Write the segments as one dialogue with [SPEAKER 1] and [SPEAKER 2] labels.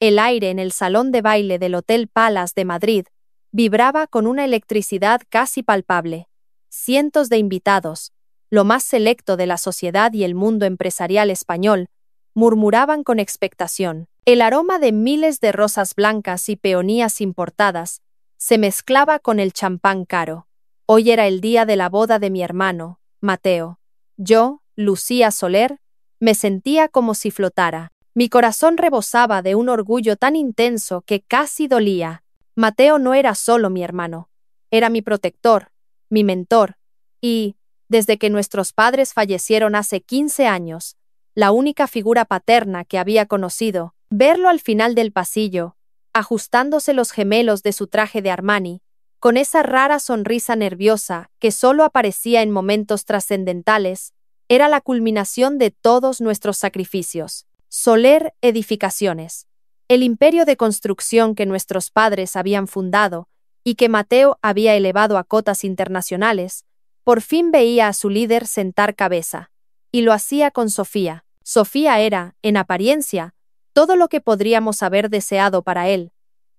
[SPEAKER 1] El aire en el salón de baile del Hotel Palace de Madrid vibraba con una electricidad casi palpable. Cientos de invitados, lo más selecto de la sociedad y el mundo empresarial español, murmuraban con expectación. El aroma de miles de rosas blancas y peonías importadas se mezclaba con el champán caro. Hoy era el día de la boda de mi hermano, Mateo. Yo, Lucía Soler, me sentía como si flotara. Mi corazón rebosaba de un orgullo tan intenso que casi dolía. Mateo no era solo mi hermano, era mi protector, mi mentor, y, desde que nuestros padres fallecieron hace 15 años, la única figura paterna que había conocido. Verlo al final del pasillo, ajustándose los gemelos de su traje de Armani, con esa rara sonrisa nerviosa que solo aparecía en momentos trascendentales, era la culminación de todos nuestros sacrificios. Soler Edificaciones, el imperio de construcción que nuestros padres habían fundado y que Mateo había elevado a cotas internacionales, por fin veía a su líder sentar cabeza, y lo hacía con Sofía. Sofía era, en apariencia, todo lo que podríamos haber deseado para él.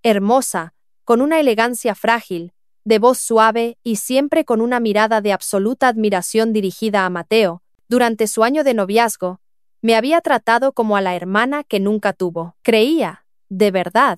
[SPEAKER 1] Hermosa, con una elegancia frágil, de voz suave y siempre con una mirada de absoluta admiración dirigida a Mateo. Durante su año de noviazgo, me había tratado como a la hermana que nunca tuvo. Creía, de verdad,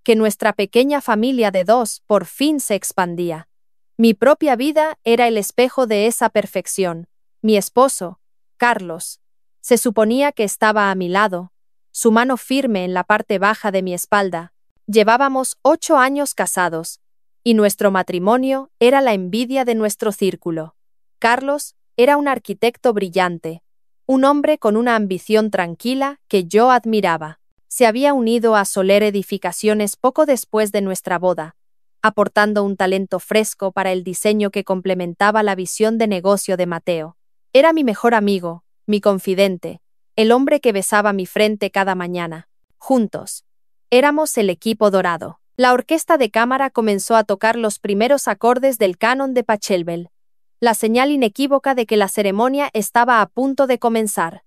[SPEAKER 1] que nuestra pequeña familia de dos por fin se expandía. Mi propia vida era el espejo de esa perfección. Mi esposo, Carlos, se suponía que estaba a mi lado, su mano firme en la parte baja de mi espalda. Llevábamos 8 años casados, y nuestro matrimonio era la envidia de nuestro círculo. Carlos era un arquitecto brillante, un hombre con una ambición tranquila que yo admiraba. Se había unido a Soler Edificaciones poco después de nuestra boda, aportando un talento fresco para el diseño que complementaba la visión de negocio de Mateo. Era mi mejor amigo, mi confidente, el hombre que besaba mi frente cada mañana. Juntos, éramos el equipo dorado. La orquesta de cámara comenzó a tocar los primeros acordes del canon de Pachelbel, la señal inequívoca de que la ceremonia estaba a punto de comenzar.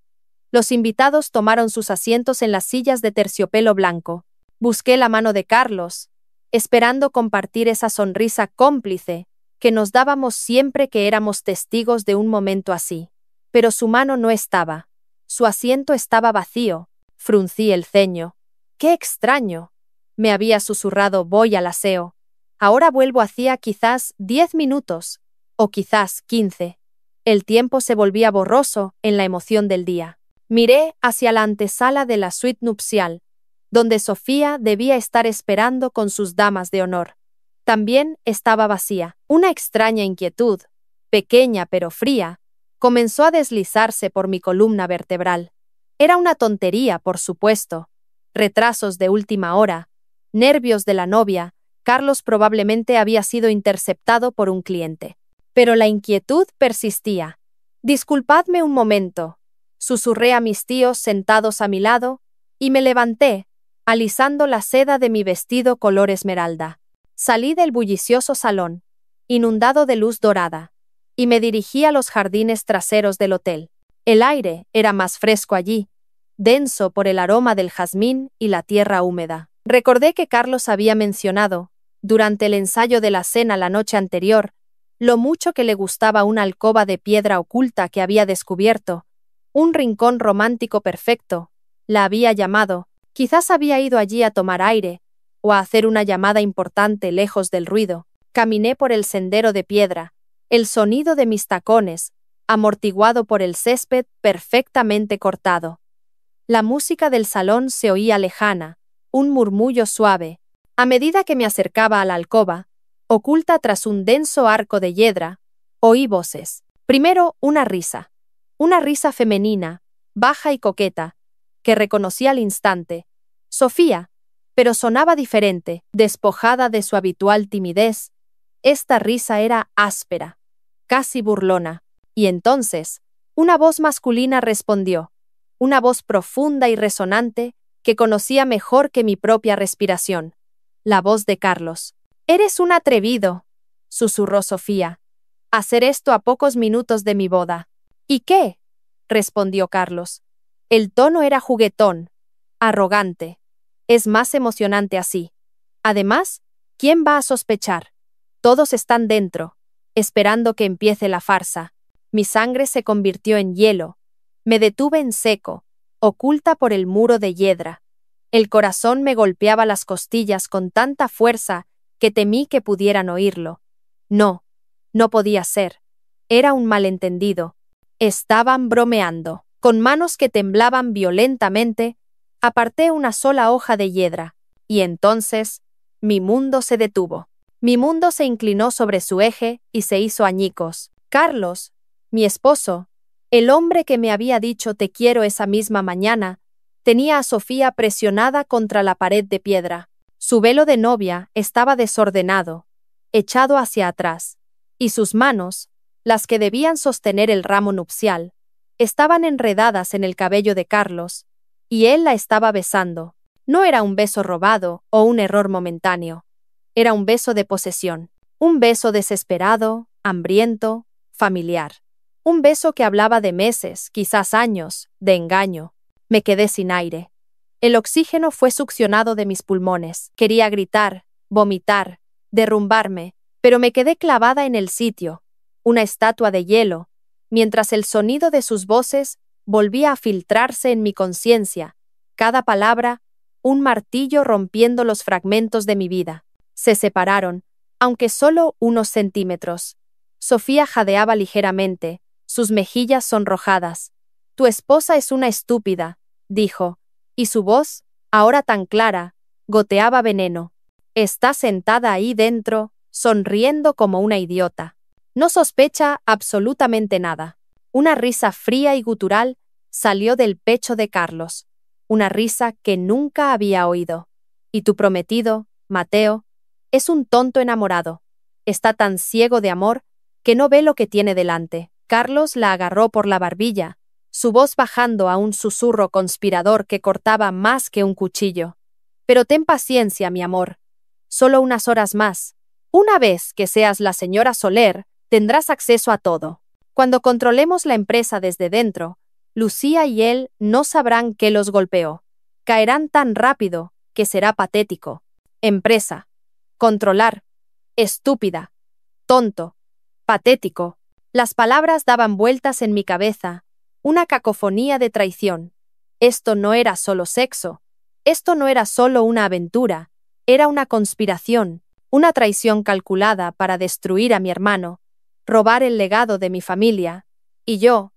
[SPEAKER 1] Los invitados tomaron sus asientos en las sillas de terciopelo blanco. Busqué la mano de Carlos, esperando compartir esa sonrisa cómplice que nos dábamos siempre que éramos testigos de un momento así. Pero su mano no estaba. Su asiento estaba vacío. Fruncí el ceño. ¡Qué extraño! Me había susurrado: voy al aseo. Ahora vuelvo hacía quizás 10 minutos, o quizás 15. El tiempo se volvía borroso en la emoción del día. Miré hacia la antesala de la suite nupcial, donde Sofía debía estar esperando con sus damas de honor. También estaba vacía. Una extraña inquietud, pequeña pero fría, comenzó a deslizarse por mi columna vertebral. Era una tontería, por supuesto. Retrasos de última hora, nervios de la novia. Carlos probablemente había sido interceptado por un cliente. Pero la inquietud persistía. «Disculpadme un momento», susurré a mis tíos sentados a mi lado, y me levanté, alisando la seda de mi vestido color esmeralda. Salí del bullicioso salón, inundado de luz dorada, y me dirigí a los jardines traseros del hotel. El aire era más fresco allí, denso por el aroma del jazmín y la tierra húmeda. Recordé que Carlos había mencionado, durante el ensayo de la cena la noche anterior, lo mucho que le gustaba una alcoba de piedra oculta que había descubierto, un rincón romántico perfecto, la había llamado. Quizás había ido allí a tomar aire, o a hacer una llamada importante lejos del ruido. Caminé por el sendero de piedra, el sonido de mis tacones, amortiguado por el césped perfectamente cortado. La música del salón se oía lejana, un murmullo suave. A medida que me acercaba a la alcoba, oculta tras un denso arco de hiedra, oí voces. Primero una risa femenina, baja y coqueta, que reconocí al instante. Sofía, pero sonaba diferente, despojada de su habitual timidez. Esta risa era áspera, casi burlona, y entonces, una voz masculina respondió, una voz profunda y resonante que conocía mejor que mi propia respiración, la voz de Carlos. «Eres un atrevido», susurró Sofía, «hacer esto a pocos minutos de mi boda». «¿Y qué?», respondió Carlos. El tono era juguetón, arrogante. Es más emocionante así. Además, ¿quién va a sospechar? Todos están dentro, esperando que empiece la farsa. Mi sangre se convirtió en hielo. Me detuve en seco, oculta por el muro de hiedra. El corazón me golpeaba las costillas con tanta fuerza que temí que pudieran oírlo. No, no podía ser. Era un malentendido. Estaban bromeando. Con manos que temblaban violentamente, aparté una sola hoja de hiedra, y entonces mi mundo se detuvo. Mi mundo se inclinó sobre su eje y se hizo añicos. Carlos, mi esposo, el hombre que me había dicho te quiero esa misma mañana, tenía a Sofía presionada contra la pared de piedra. Su velo de novia estaba desordenado, echado hacia atrás, y sus manos, las que debían sostener el ramo nupcial, estaban enredadas en el cabello de Carlos, y él la estaba besando. No era un beso robado o un error momentáneo. Era un beso de posesión. Un beso desesperado, hambriento, familiar. Un beso que hablaba de meses, quizás años, de engaño. Me quedé sin aire. El oxígeno fue succionado de mis pulmones. Quería gritar, vomitar, derrumbarme, pero me quedé clavada en el sitio, una estatua de hielo, mientras el sonido de sus voces volvía a filtrarse en mi conciencia, cada palabra, un martillo rompiendo los fragmentos de mi vida. Se separaron, aunque solo unos centímetros. Sofía jadeaba ligeramente, sus mejillas sonrojadas. Tu esposa es una estúpida, dijo, y su voz, ahora tan clara, goteaba veneno. Está sentada ahí dentro, sonriendo como una idiota. No sospecha absolutamente nada. Una risa fría y gutural salió del pecho de Carlos, una risa que nunca había oído. Y tu prometido, Mateo, es un tonto enamorado. Está tan ciego de amor que no ve lo que tiene delante. Carlos la agarró por la barbilla, su voz bajando a un susurro conspirador que cortaba más que un cuchillo. Pero ten paciencia, mi amor. Solo unas horas más. Una vez que seas la señora Soler, tendrás acceso a todo. Cuando controlemos la empresa desde dentro, Lucía y él no sabrán qué los golpeó. Caerán tan rápido que será patético. Empresa. Controlar. Estúpida. Tonto. Patético. Las palabras daban vueltas en mi cabeza, una cacofonía de traición. Esto no era solo sexo. Esto no era solo una aventura. Era una conspiración, una traición calculada para destruir a mi hermano, robar el legado de mi familia, y yo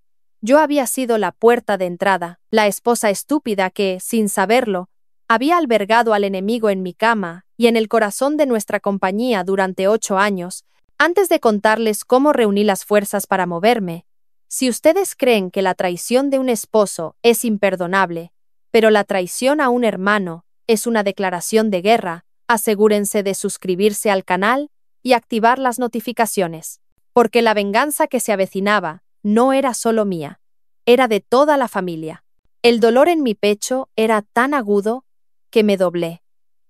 [SPEAKER 1] había sido la puerta de entrada, la esposa estúpida que, sin saberlo, había albergado al enemigo en mi cama y en el corazón de nuestra compañía durante 8 años, antes de contarles cómo reuní las fuerzas para moverme. Si ustedes creen que la traición de un esposo es imperdonable, pero la traición a un hermano es una declaración de guerra, asegúrense de suscribirse al canal y activar las notificaciones, porque la venganza que se avecinaba no era solo mía, era de toda la familia. El dolor en mi pecho era tan agudo que me doblé,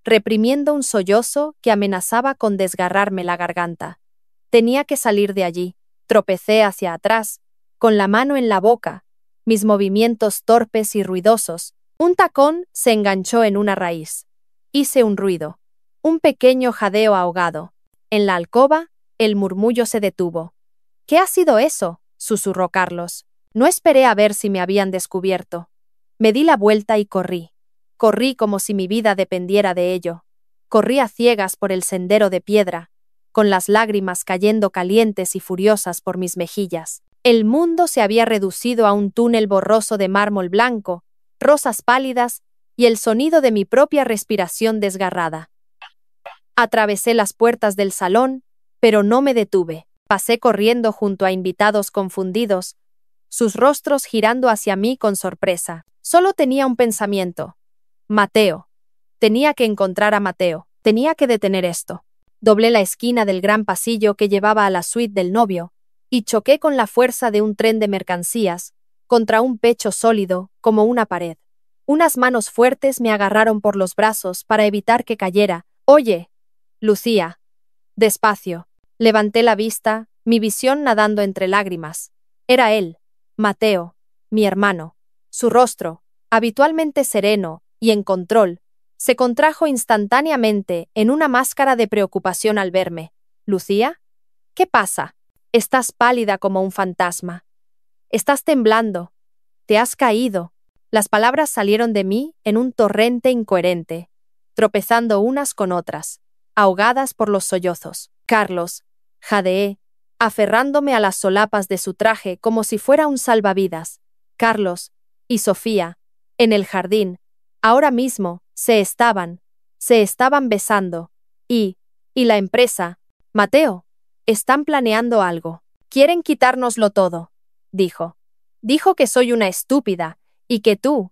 [SPEAKER 1] reprimiendo un sollozo que amenazaba con desgarrarme la garganta. Tenía que salir de allí. Tropecé hacia atrás, con la mano en la boca, mis movimientos torpes y ruidosos. Un tacón se enganchó en una raíz. Hice un ruido, un pequeño jadeo ahogado. En la alcoba, el murmullo se detuvo. ¿Qué ha sido eso?, susurró Carlos. No esperé a ver si me habían descubierto. Me di la vuelta y corrí. Corrí como si mi vida dependiera de ello. Corrí a ciegas por el sendero de piedra, con las lágrimas cayendo calientes y furiosas por mis mejillas. El mundo se había reducido a un túnel borroso de mármol blanco, rosas pálidas y el sonido de mi propia respiración desgarrada. Atravesé las puertas del salón, pero no me detuve. Pasé corriendo junto a invitados confundidos, sus rostros girando hacia mí con sorpresa. Solo tenía un pensamiento. Mateo. Tenía que encontrar a Mateo. Tenía que detener esto. Doblé la esquina del gran pasillo que llevaba a la suite del novio y choqué con la fuerza de un tren de mercancías contra un pecho sólido como una pared. Unas manos fuertes me agarraron por los brazos para evitar que cayera. Oye, Lucía. Despacio. Levanté la vista, mi visión nadando entre lágrimas. Era él, Mateo, mi hermano. Su rostro, habitualmente sereno y en control, Se contrajo instantáneamente en una máscara de preocupación al verme. «¿Lucía? ¿Qué pasa? Estás pálida como un fantasma. Estás temblando. Te has caído». Las palabras salieron de mí en un torrente incoherente, tropezando unas con otras, ahogadas por los sollozos. «Carlos», jadeé, aferrándome a las solapas de su traje como si fuera un salvavidas. Carlos y Sofía, en el jardín, ahora mismo, se estaban besando. Y la empresa, Mateo, están planeando algo. Quieren quitárnoslo todo, dijo. Dijo que soy una estúpida, y que tú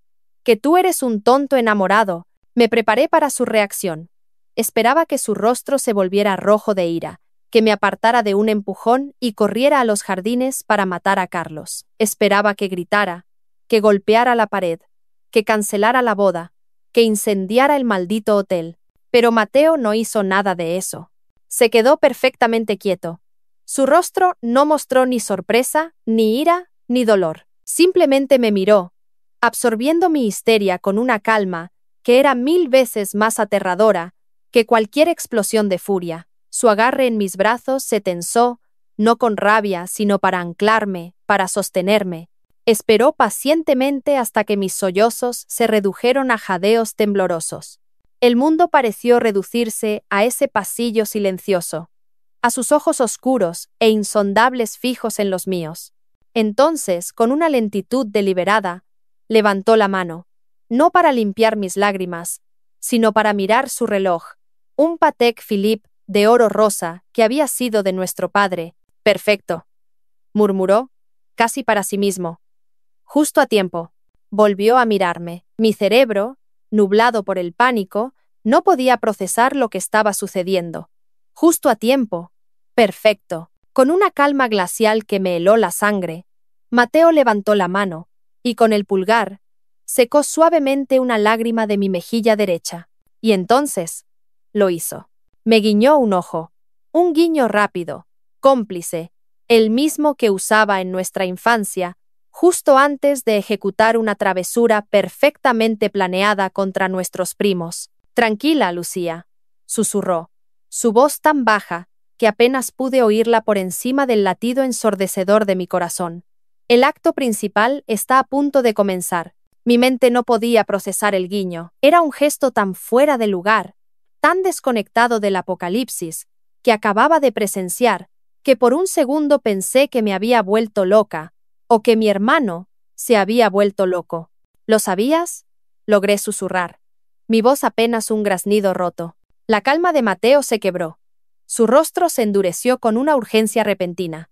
[SPEAKER 1] eres un tonto enamorado. Me preparé para su reacción. Esperaba que su rostro se volviera rojo de ira, que me apartara de un empujón y corriera a los jardines para matar a Carlos. Esperaba que gritara, que golpeara la pared, que cancelara la boda, que incendiara el maldito hotel. Pero Mateo no hizo nada de eso. Se quedó perfectamente quieto. Su rostro no mostró ni sorpresa, ni ira, ni dolor. Simplemente me miró, absorbiendo mi histeria con una calma que era 1000 veces más aterradora que cualquier explosión de furia. Su agarre en mis brazos se tensó, no con rabia, sino para anclarme, para sostenerme. Esperó pacientemente hasta que mis sollozos se redujeron a jadeos temblorosos. El mundo pareció reducirse a ese pasillo silencioso, a sus ojos oscuros e insondables fijos en los míos. Entonces, con una lentitud deliberada, levantó la mano, no para limpiar mis lágrimas, sino para mirar su reloj, un Patek Philippe de oro rosa que había sido de nuestro padre. «Perfecto», murmuró, casi para sí mismo. «Justo a tiempo». Volvió a mirarme. Mi cerebro, nublado por el pánico, no podía procesar lo que estaba sucediendo. «Justo a tiempo». «Perfecto». Con una calma glacial que me heló la sangre, Mateo levantó la mano, y con el pulgar, secó suavemente una lágrima de mi mejilla derecha. Y entonces, lo hizo. Me guiñó un ojo, un guiño rápido, cómplice, el mismo que usaba en nuestra infancia, justo antes de ejecutar una travesura perfectamente planeada contra nuestros primos. «Tranquila, Lucía», susurró, su voz tan baja que apenas pude oírla por encima del latido ensordecedor de mi corazón. «El acto principal está a punto de comenzar». Mi mente no podía procesar el guiño. Era un gesto tan fuera de lugar, tan desconectado del apocalipsis, que acababa de presenciar, que por un segundo pensé que me había vuelto loca, o que mi hermano se había vuelto loco. «¿Lo sabías?», logré susurrar. Mi voz apenas un graznido roto. La calma de Mateo se quebró. Su rostro se endureció con una urgencia repentina.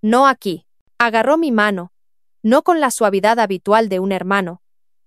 [SPEAKER 1] «No aquí». Agarró mi mano, no con la suavidad habitual de un hermano,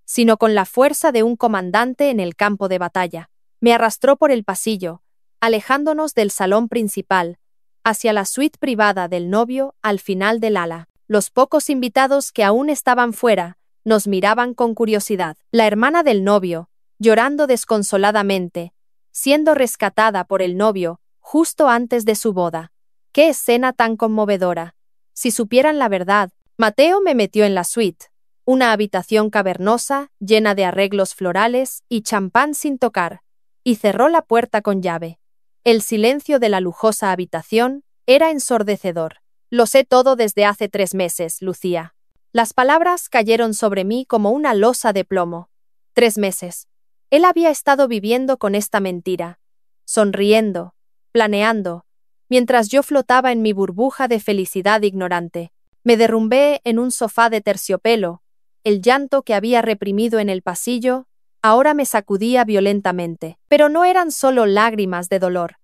[SPEAKER 1] sino con la fuerza de un comandante en el campo de batalla. Me arrastró por el pasillo, alejándonos del salón principal, hacia la suite privada del novio al final del ala. Los pocos invitados que aún estaban fuera nos miraban con curiosidad. La hermana del novio, llorando desconsoladamente, siendo rescatada por el novio justo antes de su boda. ¡Qué escena tan conmovedora! Si supieran la verdad, Mateo me metió en la suite, una habitación cavernosa, llena de arreglos florales y champán sin tocar, y cerró la puerta con llave. El silencio de la lujosa habitación era ensordecedor. «Lo sé todo desde hace 3 meses, Lucía». Las palabras cayeron sobre mí como una losa de plomo. 3 meses. Él había estado viviendo con esta mentira, sonriendo, planeando, mientras yo flotaba en mi burbuja de felicidad ignorante. Me derrumbé en un sofá de terciopelo. El llanto que había reprimido en el pasillo ahora me sacudía violentamente. Pero no eran solo lágrimas de dolor.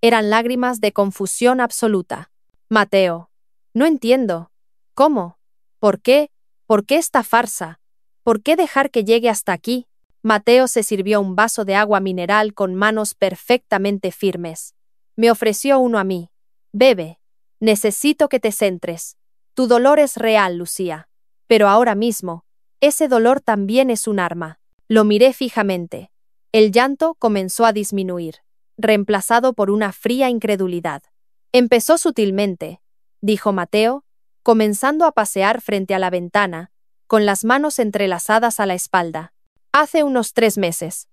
[SPEAKER 1] Eran lágrimas de confusión absoluta. «Mateo, no entiendo. ¿Cómo? ¿Por qué? ¿Por qué esta farsa? ¿Por qué dejar que llegue hasta aquí?» Mateo se sirvió un vaso de agua mineral con manos perfectamente firmes. Me ofreció uno a mí. «Bebe. Necesito que te centres. Tu dolor es real, Lucía. Pero ahora mismo, ese dolor también es un arma». Lo miré fijamente. El llanto comenzó a disminuir, reemplazado por una fría incredulidad. «Empezó sutilmente», dijo Mateo, comenzando a pasear frente a la ventana, con las manos entrelazadas a la espalda. «Hace unos 3 meses.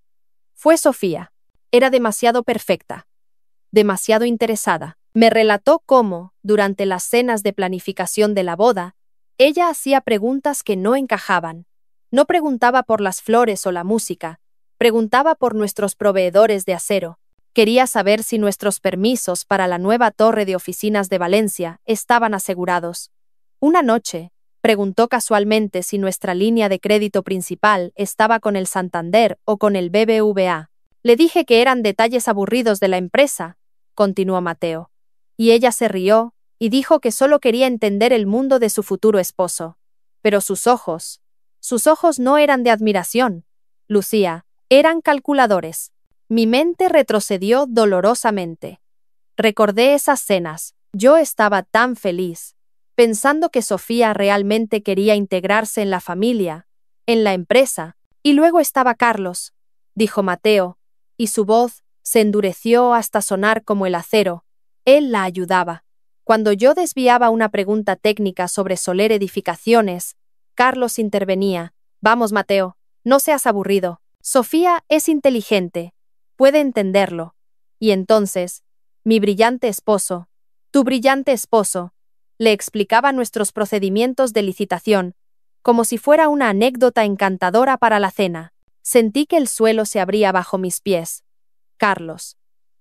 [SPEAKER 1] Fue Sofía. Era demasiado perfecta, demasiado interesada. Me relató cómo, durante las cenas de planificación de la boda, ella hacía preguntas que no encajaban. No preguntaba por las flores o la música, preguntaba por nuestros proveedores de acero. Quería saber si nuestros permisos para la nueva torre de oficinas de Valencia estaban asegurados. Una noche, preguntó casualmente si nuestra línea de crédito principal estaba con el Santander o con el BBVA. Le dije que eran detalles aburridos de la empresa, continuó Mateo. Y ella se rió y dijo que solo quería entender el mundo de su futuro esposo. Pero sus ojos no eran de admiración, Lucía, eran calculadores. Mi mente retrocedió dolorosamente. Recordé esas cenas. Yo estaba tan feliz, pensando que Sofía realmente quería integrarse en la familia, en la empresa. Y luego estaba Carlos, dijo Mateo, y su voz se endureció hasta sonar como el acero. Él la ayudaba. Cuando yo desviaba una pregunta técnica sobre Soler Edificaciones, Carlos intervenía. Vamos, Mateo, no seas aburrido. Sofía es inteligente, puede entenderlo. Y entonces, mi brillante esposo, tu brillante esposo, le explicaba nuestros procedimientos de licitación, como si fuera una anécdota encantadora para la cena. Sentí que el suelo se abría bajo mis pies. Carlos,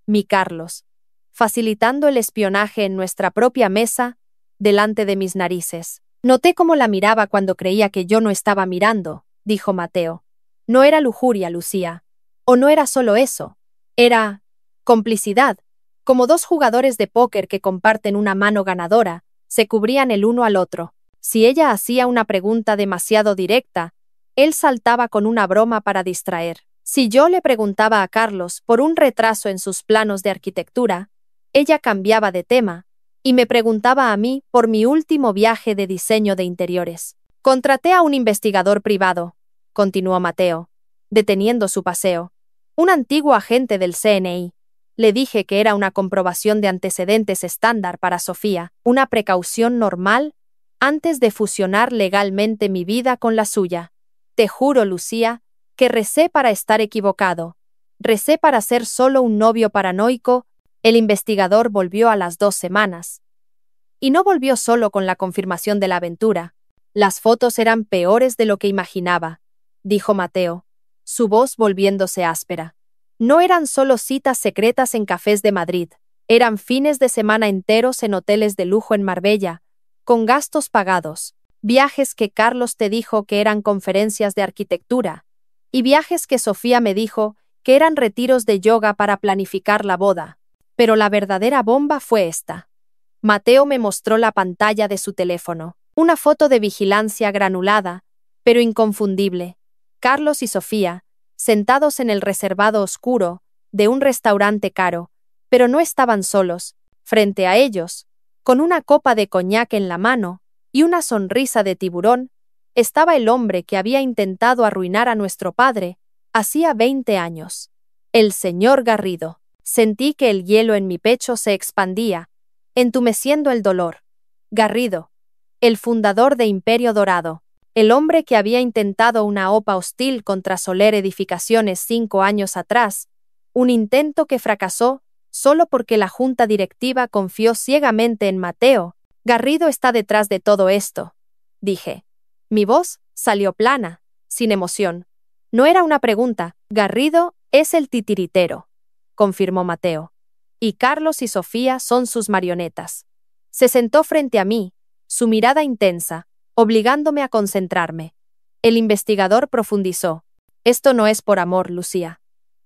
[SPEAKER 1] mi Carlos, facilitando el espionaje en nuestra propia mesa, delante de mis narices. Noté cómo la miraba cuando creía que yo no estaba mirando, dijo Mateo. No era lujuria, Lucía. O no era solo eso. Era complicidad. Como dos jugadores de póker que comparten una mano ganadora, se cubrían el uno al otro. Si ella hacía una pregunta demasiado directa, él saltaba con una broma para distraer. Si yo le preguntaba a Carlos por un retraso en sus planos de arquitectura, ella cambiaba de tema y me preguntaba a mí por mi último viaje de diseño de interiores. Contraté a un investigador privado, continuó Mateo, deteniendo su paseo. Un antiguo agente del CNI. Le dije que era una comprobación de antecedentes estándar para Sofía, una precaución normal antes de fusionar legalmente mi vida con la suya. Te juro, Lucía, que recé para estar equivocado. Recé para ser solo un novio paranoico. El investigador volvió a las 2 semanas. Y no volvió solo con la confirmación de la aventura. Las fotos eran peores de lo que imaginaba, dijo Mateo, su voz volviéndose áspera. No eran solo citas secretas en cafés de Madrid, eran fines de semana enteros en hoteles de lujo en Marbella, con gastos pagados, viajes que Carlos te dijo que eran conferencias de arquitectura, y viajes que Sofía me dijo que eran retiros de yoga para planificar la boda. Pero la verdadera bomba fue esta. Mateo me mostró la pantalla de su teléfono, una foto de vigilancia granulada, pero inconfundible. Carlos y Sofía, sentados en el reservado oscuro de un restaurante caro, pero no estaban solos. Frente a ellos, con una copa de coñac en la mano y una sonrisa de tiburón, estaba el hombre que había intentado arruinar a nuestro padre hacía 20 años. El señor Garrido. Sentí que el hielo en mi pecho se expandía, entumeciendo el dolor. Garrido, el fundador de Imperio Dorado, el hombre que había intentado una OPA hostil contra Soler Edificaciones 5 años atrás, un intento que fracasó solo porque la junta directiva confió ciegamente en Mateo. Garrido está detrás de todo esto, dije. Mi voz salió plana, sin emoción. No era una pregunta. Garrido es el titiritero, confirmó Mateo. Y Carlos y Sofía son sus marionetas. Se sentó frente a mí, su mirada intensa, obligándome a concentrarme. El investigador profundizó. Esto no es por amor, Lucía.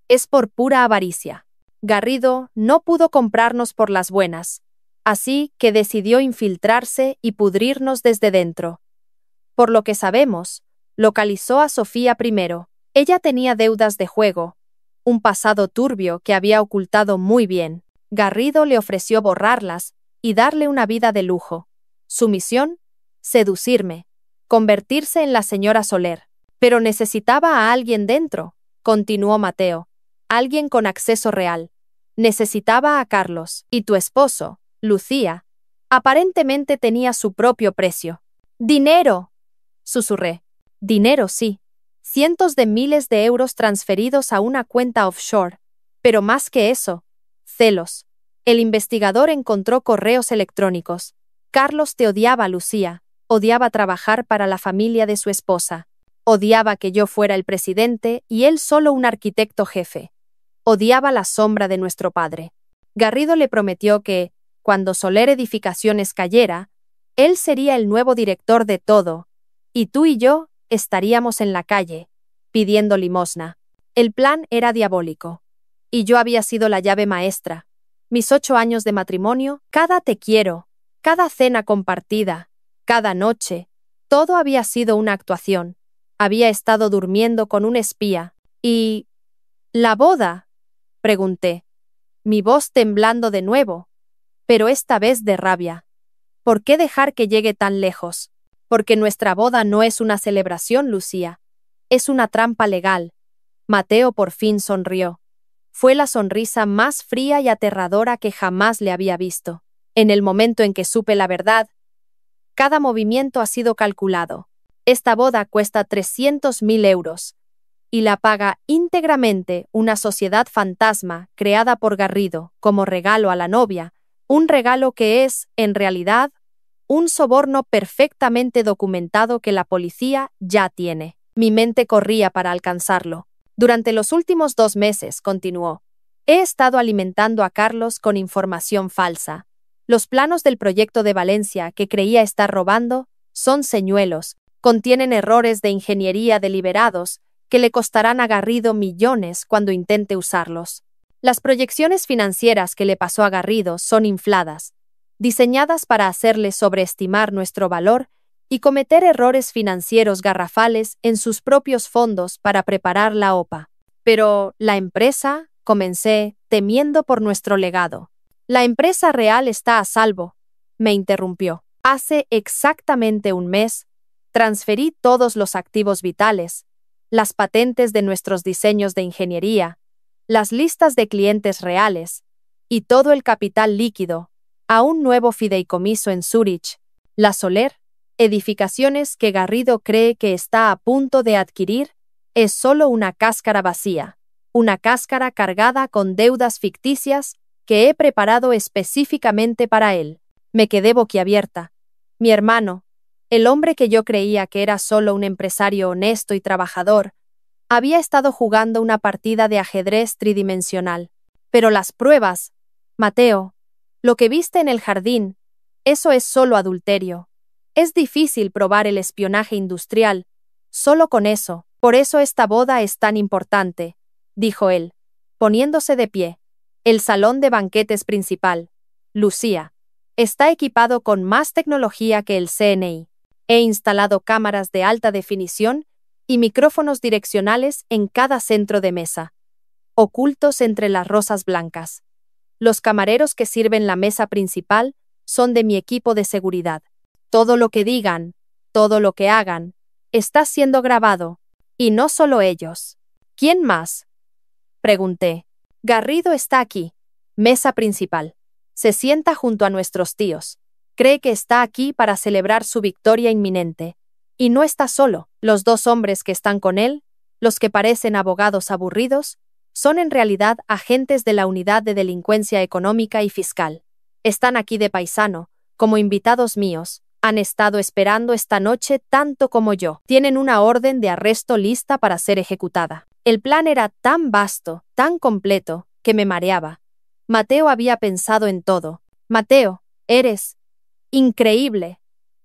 [SPEAKER 1] Es por pura avaricia. Garrido no pudo comprarnos por las buenas, así que decidió infiltrarse y pudrirnos desde dentro. Por lo que sabemos, localizó a Sofía primero. Ella tenía deudas de juego, un pasado turbio que había ocultado muy bien. Garrido le ofreció borrarlas y darle una vida de lujo. Su misión, seducirme, convertirse en la señora Soler. Pero necesitaba a alguien dentro, continuó Mateo. Alguien con acceso real. Necesitaba a Carlos. Y tu esposo, Lucía, aparentemente tenía su propio precio. ¡Dinero!, susurré. Dinero, sí. cientos de miles de euros transferidos a una cuenta offshore. Pero más que eso, celos. El investigador encontró correos electrónicos. Carlos te odiaba, Lucía. Odiaba trabajar para la familia de su esposa. Odiaba que yo fuera el presidente y él solo un arquitecto jefe. Odiaba la sombra de nuestro padre. Garrido le prometió que, cuando Soler Edificaciones cayera, él sería el nuevo director de todo, y tú y yo estaríamos en la calle, pidiendo limosna. El plan era diabólico. Y yo había sido la llave maestra. Mis 8 años de matrimonio, cada te quiero, cada cena compartida, cada noche, todo había sido una actuación. Había estado durmiendo con un espía. Y... ¿la boda? Pregunté, mi voz temblando de nuevo, pero esta vez de rabia. ¿Por qué dejar que llegue tan lejos? Porque nuestra boda no es una celebración, Lucía. Es una trampa legal. Mateo por fin sonrió. Fue la sonrisa más fría y aterradora que jamás le había visto. En el momento en que supe la verdad, cada movimiento ha sido calculado. Esta boda cuesta 300.000 euros y la paga íntegramente una sociedad fantasma creada por Garrido como regalo a la novia, un regalo que es, en realidad, un soborno perfectamente documentado que la policía ya tiene. Mi mente corría para alcanzarlo. Durante los últimos 2 meses, continuó, he estado alimentando a Carlos con información falsa. Los planos del proyecto de Valencia que creía estar robando son señuelos, contienen errores de ingeniería deliberados que le costarán a Garrido millones cuando intente usarlos. Las proyecciones financieras que le pasó a Garrido son infladas, diseñadas para hacerle sobreestimar nuestro valor y cometer errores financieros garrafales en sus propios fondos para preparar la OPA. Pero la empresa, comencé, temiendo por nuestro legado. La empresa real está a salvo, me interrumpió. Hace exactamente un mes, transferí todos los activos vitales, las patentes de nuestros diseños de ingeniería, las listas de clientes reales y todo el capital líquido a un nuevo fideicomiso en Zúrich, la Soler Edificaciones que Garrido cree que está a punto de adquirir, es solo una cáscara vacía, una cáscara cargada con deudas ficticias que he preparado específicamente para él. Me quedé boquiabierta. Mi hermano, el hombre que yo creía que era solo un empresario honesto y trabajador, había estado jugando una partida de ajedrez tridimensional. Pero las pruebas, Mateo, lo que viste en el jardín, eso es solo adulterio. Es difícil probar el espionaje industrial, solo con eso. Por eso esta boda es tan importante, dijo él, poniéndose de pie. El salón de banquetes principal, Lucía, está equipado con más tecnología que el CNI. He instalado cámaras de alta definición y micrófonos direccionales en cada centro de mesa, ocultos entre las rosas blancas. Los camareros que sirven la mesa principal son de mi equipo de seguridad. Todo lo que digan, todo lo que hagan, está siendo grabado. Y no solo ellos. ¿Quién más? Pregunté. Garrido está aquí. Mesa principal. Se sienta junto a nuestros tíos. Cree que está aquí para celebrar su victoria inminente. Y no está solo. Los 2 hombres que están con él, los que parecen abogados aburridos, son en realidad agentes de la Unidad de Delincuencia Económica y Fiscal. Están aquí de paisano, como invitados míos. Han estado esperando esta noche tanto como yo. Tienen una orden de arresto lista para ser ejecutada. El plan era tan vasto, tan completo, que me mareaba. Mateo había pensado en todo. Mateo, eres increíble,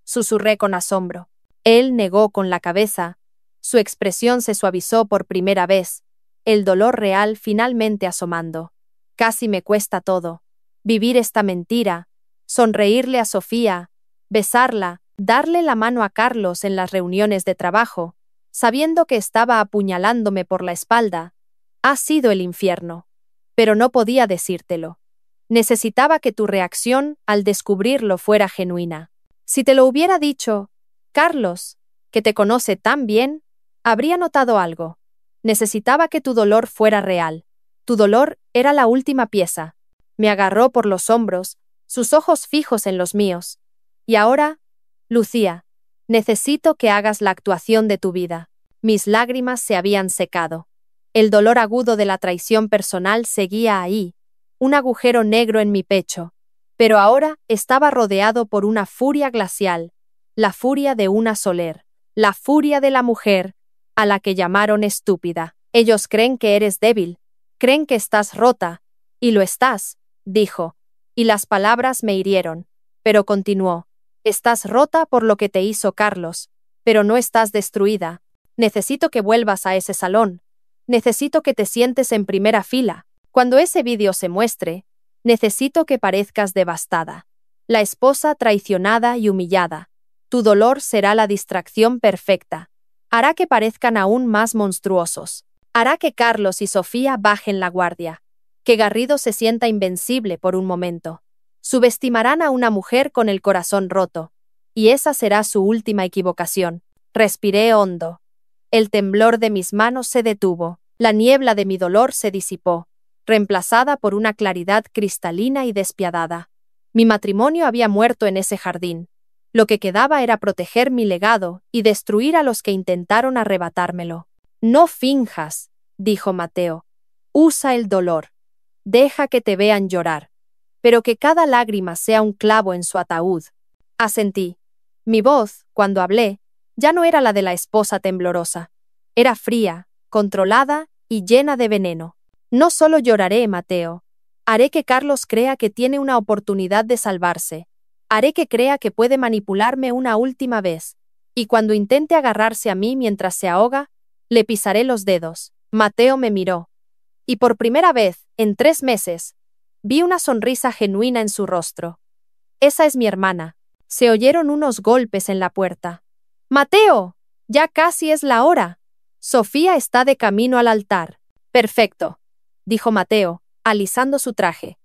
[SPEAKER 1] susurré con asombro. Él negó con la cabeza. Su expresión se suavizó por primera vez, el dolor real finalmente asomando. Casi me cuesta todo. Vivir esta mentira, sonreírle a Sofía, besarla, darle la mano a Carlos en las reuniones de trabajo, sabiendo que estaba apuñalándome por la espalda, ha sido el infierno. Pero no podía decírtelo. Necesitaba que tu reacción al descubrirlo fuera genuina. Si te lo hubiera dicho, Carlos, que te conoce tan bien, habría notado algo. Necesitaba que tu dolor fuera real. Tu dolor era la última pieza. Me agarró por los hombros, sus ojos fijos en los míos. Y ahora, Lucía, necesito que hagas la actuación de tu vida. Mis lágrimas se habían secado. El dolor agudo de la traición personal seguía ahí, un agujero negro en mi pecho, pero ahora estaba rodeado por una furia glacial, la furia de una Soler, la furia de la mujer, a la que llamaron estúpida. Ellos creen que eres débil, creen que estás rota, y lo estás, dijo, y las palabras me hirieron, pero continuó. Estás rota por lo que te hizo Carlos, pero no estás destruida. Necesito que vuelvas a ese salón. Necesito que te sientes en primera fila. Cuando ese vídeo se muestre, necesito que parezcas devastada. La esposa traicionada y humillada. Tu dolor será la distracción perfecta. Hará que parezcan aún más monstruosos. Hará que Carlos y Sofía bajen la guardia. Que Garrido se sienta invencible por un momento. Subestimarán a una mujer con el corazón roto. Y esa será su última equivocación. Respiré hondo. El temblor de mis manos se detuvo. La niebla de mi dolor se disipó, reemplazada por una claridad cristalina y despiadada. Mi matrimonio había muerto en ese jardín. Lo que quedaba era proteger mi legado y destruir a los que intentaron arrebatármelo. No finjas, dijo Mateo. Usa el dolor. Deja que te vean llorar. Pero que cada lágrima sea un clavo en su ataúd. Asentí. Mi voz, cuando hablé, ya no era la de la esposa temblorosa. Era fría, controlada y llena de veneno. No solo lloraré, Mateo. Haré que Carlos crea que tiene una oportunidad de salvarse. Haré que crea que puede manipularme una última vez. Y cuando intente agarrarse a mí mientras se ahoga, le pisaré los dedos. Mateo me miró. Y por primera vez, en 3 meses, vi una sonrisa genuina en su rostro. Esa es mi hermana. Se oyeron unos golpes en la puerta. ¡Mateo! Ya casi es la hora. Sofía está de camino al altar. Perfecto, dijo Mateo, alisando su traje.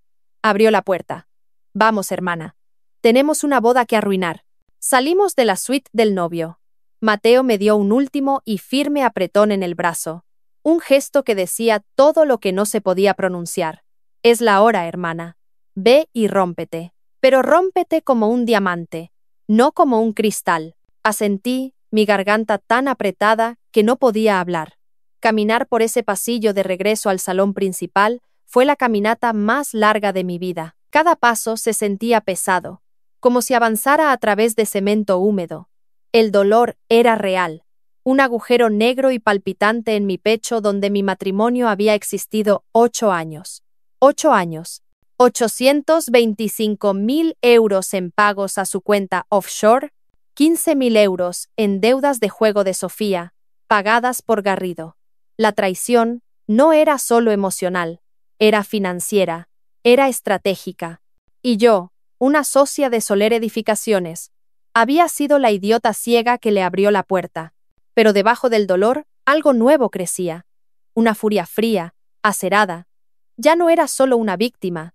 [SPEAKER 1] Abrió la puerta. Vamos, hermana. Tenemos una boda que arruinar. Salimos de la suite del novio. Mateo me dio un último y firme apretón en el brazo. Un gesto que decía todo lo que no se podía pronunciar. Es la hora, hermana. Ve y rómpete. Pero rómpete como un diamante, no como un cristal. Asentí, mi garganta tan apretada que no podía hablar. Caminar por ese pasillo de regreso al salón principal fue la caminata más larga de mi vida. Cada paso se sentía pesado, como si avanzara a través de cemento húmedo. El dolor era real, un agujero negro y palpitante en mi pecho donde mi matrimonio había existido 8 años. 8 años. 825.000 euros en pagos a su cuenta offshore, 15.000 euros en deudas de juego de Sofía, pagadas por Garrido. La traición no era solo emocional, era financiera, era estratégica. Y yo, una socia de Soler Edificaciones, había sido la idiota ciega que le abrió la puerta. Pero debajo del dolor, algo nuevo crecía. Una furia fría, acerada. Ya no era solo una víctima.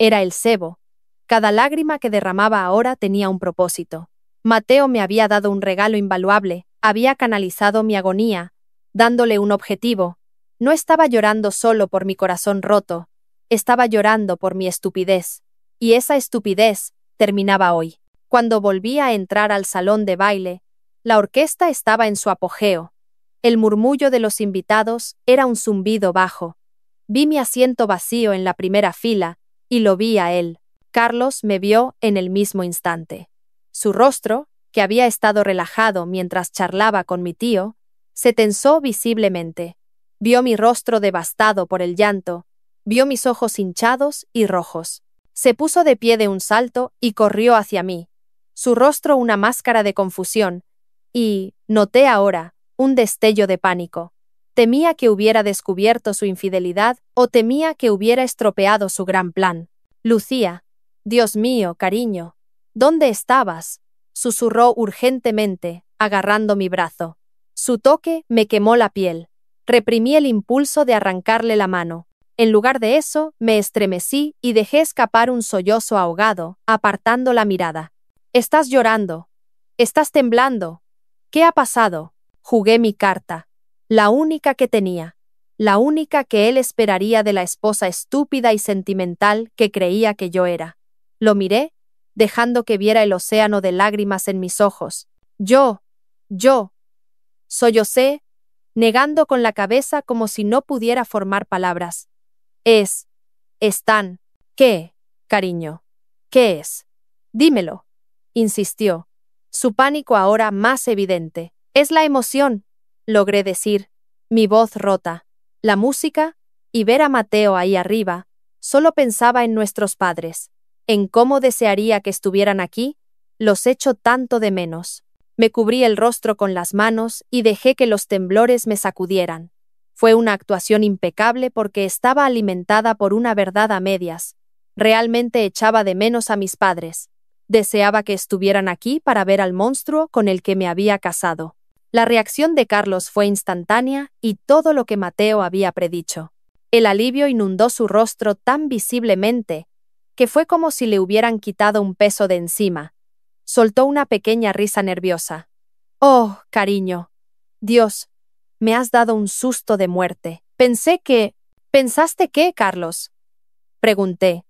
[SPEAKER 1] Era el cebo. Cada lágrima que derramaba ahora tenía un propósito. Mateo me había dado un regalo invaluable, había canalizado mi agonía, dándole un objetivo. No estaba llorando solo por mi corazón roto, estaba llorando por mi estupidez. Y esa estupidez terminaba hoy. Cuando volví a entrar al salón de baile, la orquesta estaba en su apogeo. El murmullo de los invitados era un zumbido bajo. Vi mi asiento vacío en la primera fila, y lo vi a él. Carlos me vio en el mismo instante. Su rostro, que había estado relajado mientras charlaba con mi tío, se tensó visiblemente. Vio mi rostro devastado por el llanto, vio mis ojos hinchados y rojos. Se puso de pie de un salto y corrió hacia mí. Su rostro una máscara de confusión, y, noté ahora, un destello de pánico. Temía que hubiera descubierto su infidelidad o temía que hubiera estropeado su gran plan. Lucía, Dios mío, cariño, ¿dónde estabas? Susurró urgentemente, agarrando mi brazo. Su toque me quemó la piel. Reprimí el impulso de arrancarle la mano. En lugar de eso, me estremecí y dejé escapar un sollozo ahogado, apartando la mirada. Estás llorando. Estás temblando. ¿Qué ha pasado? Jugué mi carta. La única que tenía. La única que él esperaría de la esposa estúpida y sentimental que creía que yo era. Lo miré, dejando que viera el océano de lágrimas en mis ojos. Sollocé, negando con la cabeza como si no pudiera formar palabras. Están. ¿Qué, cariño? ¿Qué es? Dímelo, insistió. Su pánico ahora más evidente. Es la emoción, logré decir, mi voz rota. La música, y ver a Mateo ahí arriba, solo pensaba en nuestros padres, en cómo desearía que estuvieran aquí, los echo tanto de menos. Me cubrí el rostro con las manos y dejé que los temblores me sacudieran. Fue una actuación impecable porque estaba alimentada por una verdad a medias. Realmente echaba de menos a mis padres. Deseaba que estuvieran aquí para ver al monstruo con el que me había casado. La reacción de Carlos fue instantánea y todo lo que Mateo había predicho. El alivio inundó su rostro tan visiblemente que fue como si le hubieran quitado un peso de encima. Soltó una pequeña risa nerviosa. «Oh, cariño. Dios, me has dado un susto de muerte. ¿Pensaste qué, Carlos?», pregunté,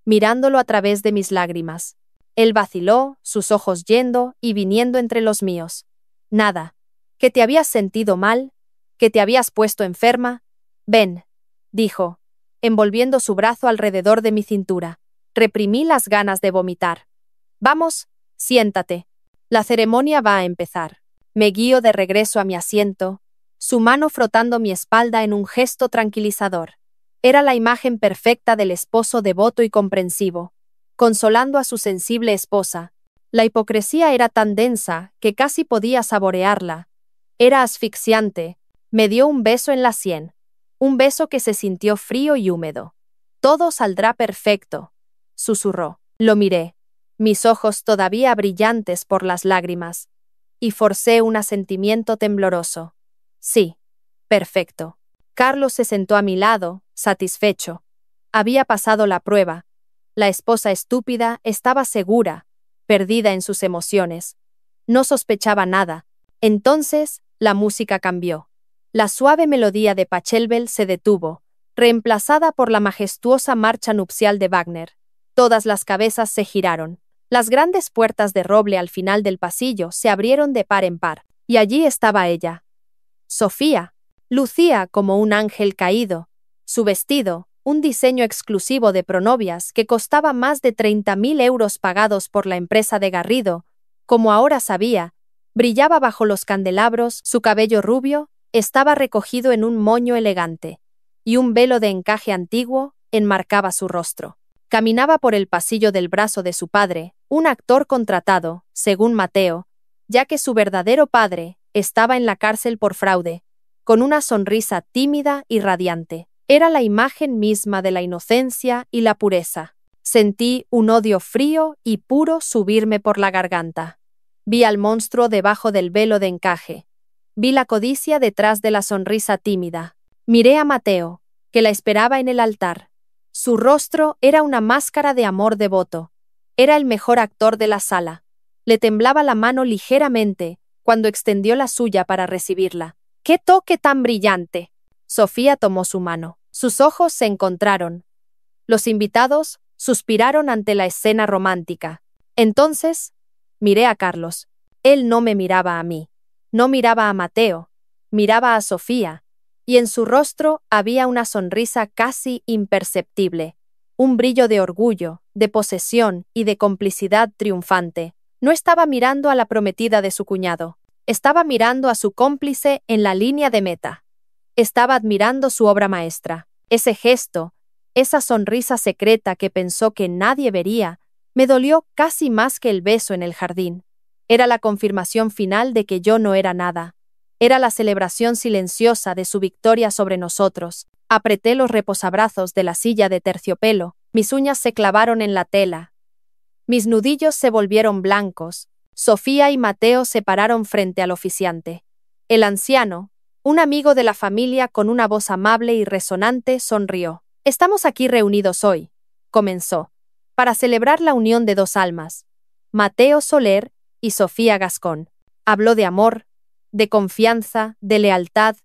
[SPEAKER 1] mirándolo a través de mis lágrimas. Él vaciló, sus ojos yendo y viniendo entre los míos. «Nada. ¿Que te habías sentido mal? ¿Que te habías puesto enferma? Ven», dijo, envolviendo su brazo alrededor de mi cintura. Reprimí las ganas de vomitar. «Vamos, siéntate. La ceremonia va a empezar». Me guío de regreso a mi asiento, su mano frotando mi espalda en un gesto tranquilizador. Era la imagen perfecta del esposo devoto y comprensivo, consolando a su sensible esposa. La hipocresía era tan densa que casi podía saborearla. Era asfixiante. Me dio un beso en la sien. Un beso que se sintió frío y húmedo. «Todo saldrá perfecto», susurró. Lo miré, mis ojos todavía brillantes por las lágrimas, y forcé un asentimiento tembloroso. «Sí, perfecto». Carlos se sentó a mi lado, satisfecho. Había pasado la prueba. La esposa estúpida estaba segura, perdida en sus emociones. No sospechaba nada. Entonces, la música cambió. La suave melodía de Pachelbel se detuvo, reemplazada por la majestuosa marcha nupcial de Wagner. Todas las cabezas se giraron. Las grandes puertas de roble al final del pasillo se abrieron de par en par, y allí estaba ella. Sofía. Lucía como un ángel caído. Su vestido, un diseño exclusivo de pronovias que costaba más de 30.000 euros pagados por la empresa de Garrido, como ahora sabía, brillaba bajo los candelabros, su cabello rubio estaba recogido en un moño elegante, y un velo de encaje antiguo enmarcaba su rostro. Caminaba por el pasillo del brazo de su padre, un actor contratado, según Mateo, ya que su verdadero padre estaba en la cárcel por fraude, con una sonrisa tímida y radiante. Era la imagen misma de la inocencia y la pureza. Sentí un odio frío y puro subirme por la garganta. Vi al monstruo debajo del velo de encaje. Vi la codicia detrás de la sonrisa tímida. Miré a Mateo, que la esperaba en el altar. Su rostro era una máscara de amor devoto. Era el mejor actor de la sala. Le temblaba la mano ligeramente cuando extendió la suya para recibirla. ¡Qué toque tan brillante! Sofía tomó su mano. Sus ojos se encontraron. Los invitados suspiraron ante la escena romántica. Entonces, miré a Carlos. Él no me miraba a mí. No miraba a Mateo. Miraba a Sofía. Y en su rostro había una sonrisa casi imperceptible. Un brillo de orgullo, de posesión y de complicidad triunfante. No estaba mirando a la prometida de su cuñado. Estaba mirando a su cómplice en la línea de meta. Estaba admirando su obra maestra. Ese gesto, esa sonrisa secreta que pensó que nadie vería, me dolió casi más que el beso en el jardín. Era la confirmación final de que yo no era nada. Era la celebración silenciosa de su victoria sobre nosotros. Apreté los reposabrazos de la silla de terciopelo. Mis uñas se clavaron en la tela. Mis nudillos se volvieron blancos. Sofía y Mateo se pararon frente al oficiante. El anciano, un amigo de la familia con una voz amable y resonante, sonrió. «Estamos aquí reunidos hoy», comenzó, «para celebrar la unión de dos almas, Mateo Soler y Sofía Gascón». Habló de amor, de confianza, de lealtad,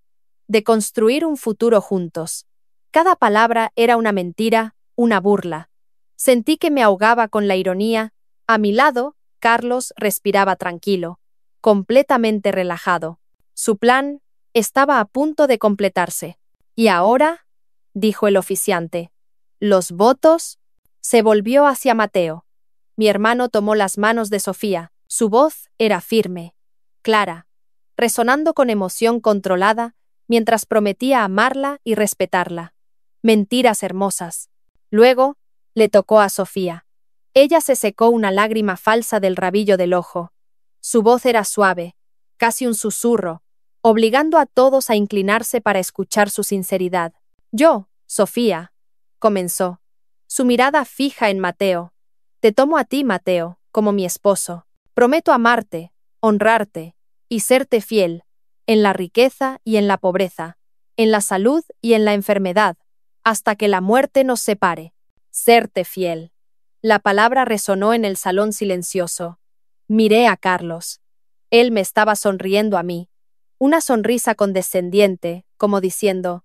[SPEAKER 1] de construir un futuro juntos. Cada palabra era una mentira, una burla. Sentí que me ahogaba con la ironía. A mi lado, Carlos respiraba tranquilo, completamente relajado. Su plan Estaba a punto de completarse. ¿Y ahora?, dijo el oficiante. ¿Los votos? Se volvió hacia Mateo. Mi hermano tomó las manos de Sofía. Su voz era firme, clara, resonando con emoción controlada, mientras prometía amarla y respetarla. Mentiras hermosas. Luego, le tocó a Sofía. Ella se secó una lágrima falsa del rabillo del ojo. Su voz era suave, casi un susurro, obligando a todos a inclinarse para escuchar su sinceridad. Yo, Sofía, comenzó, su mirada fija en Mateo. Te tomo a ti, Mateo, como mi esposo. Prometo amarte, honrarte y serte fiel, en la riqueza y en la pobreza, en la salud y en la enfermedad, hasta que la muerte nos separe. Serte fiel. La palabra resonó en el salón silencioso. Miré a Carlos. Él me estaba sonriendo a mí. Una sonrisa condescendiente, como diciendo,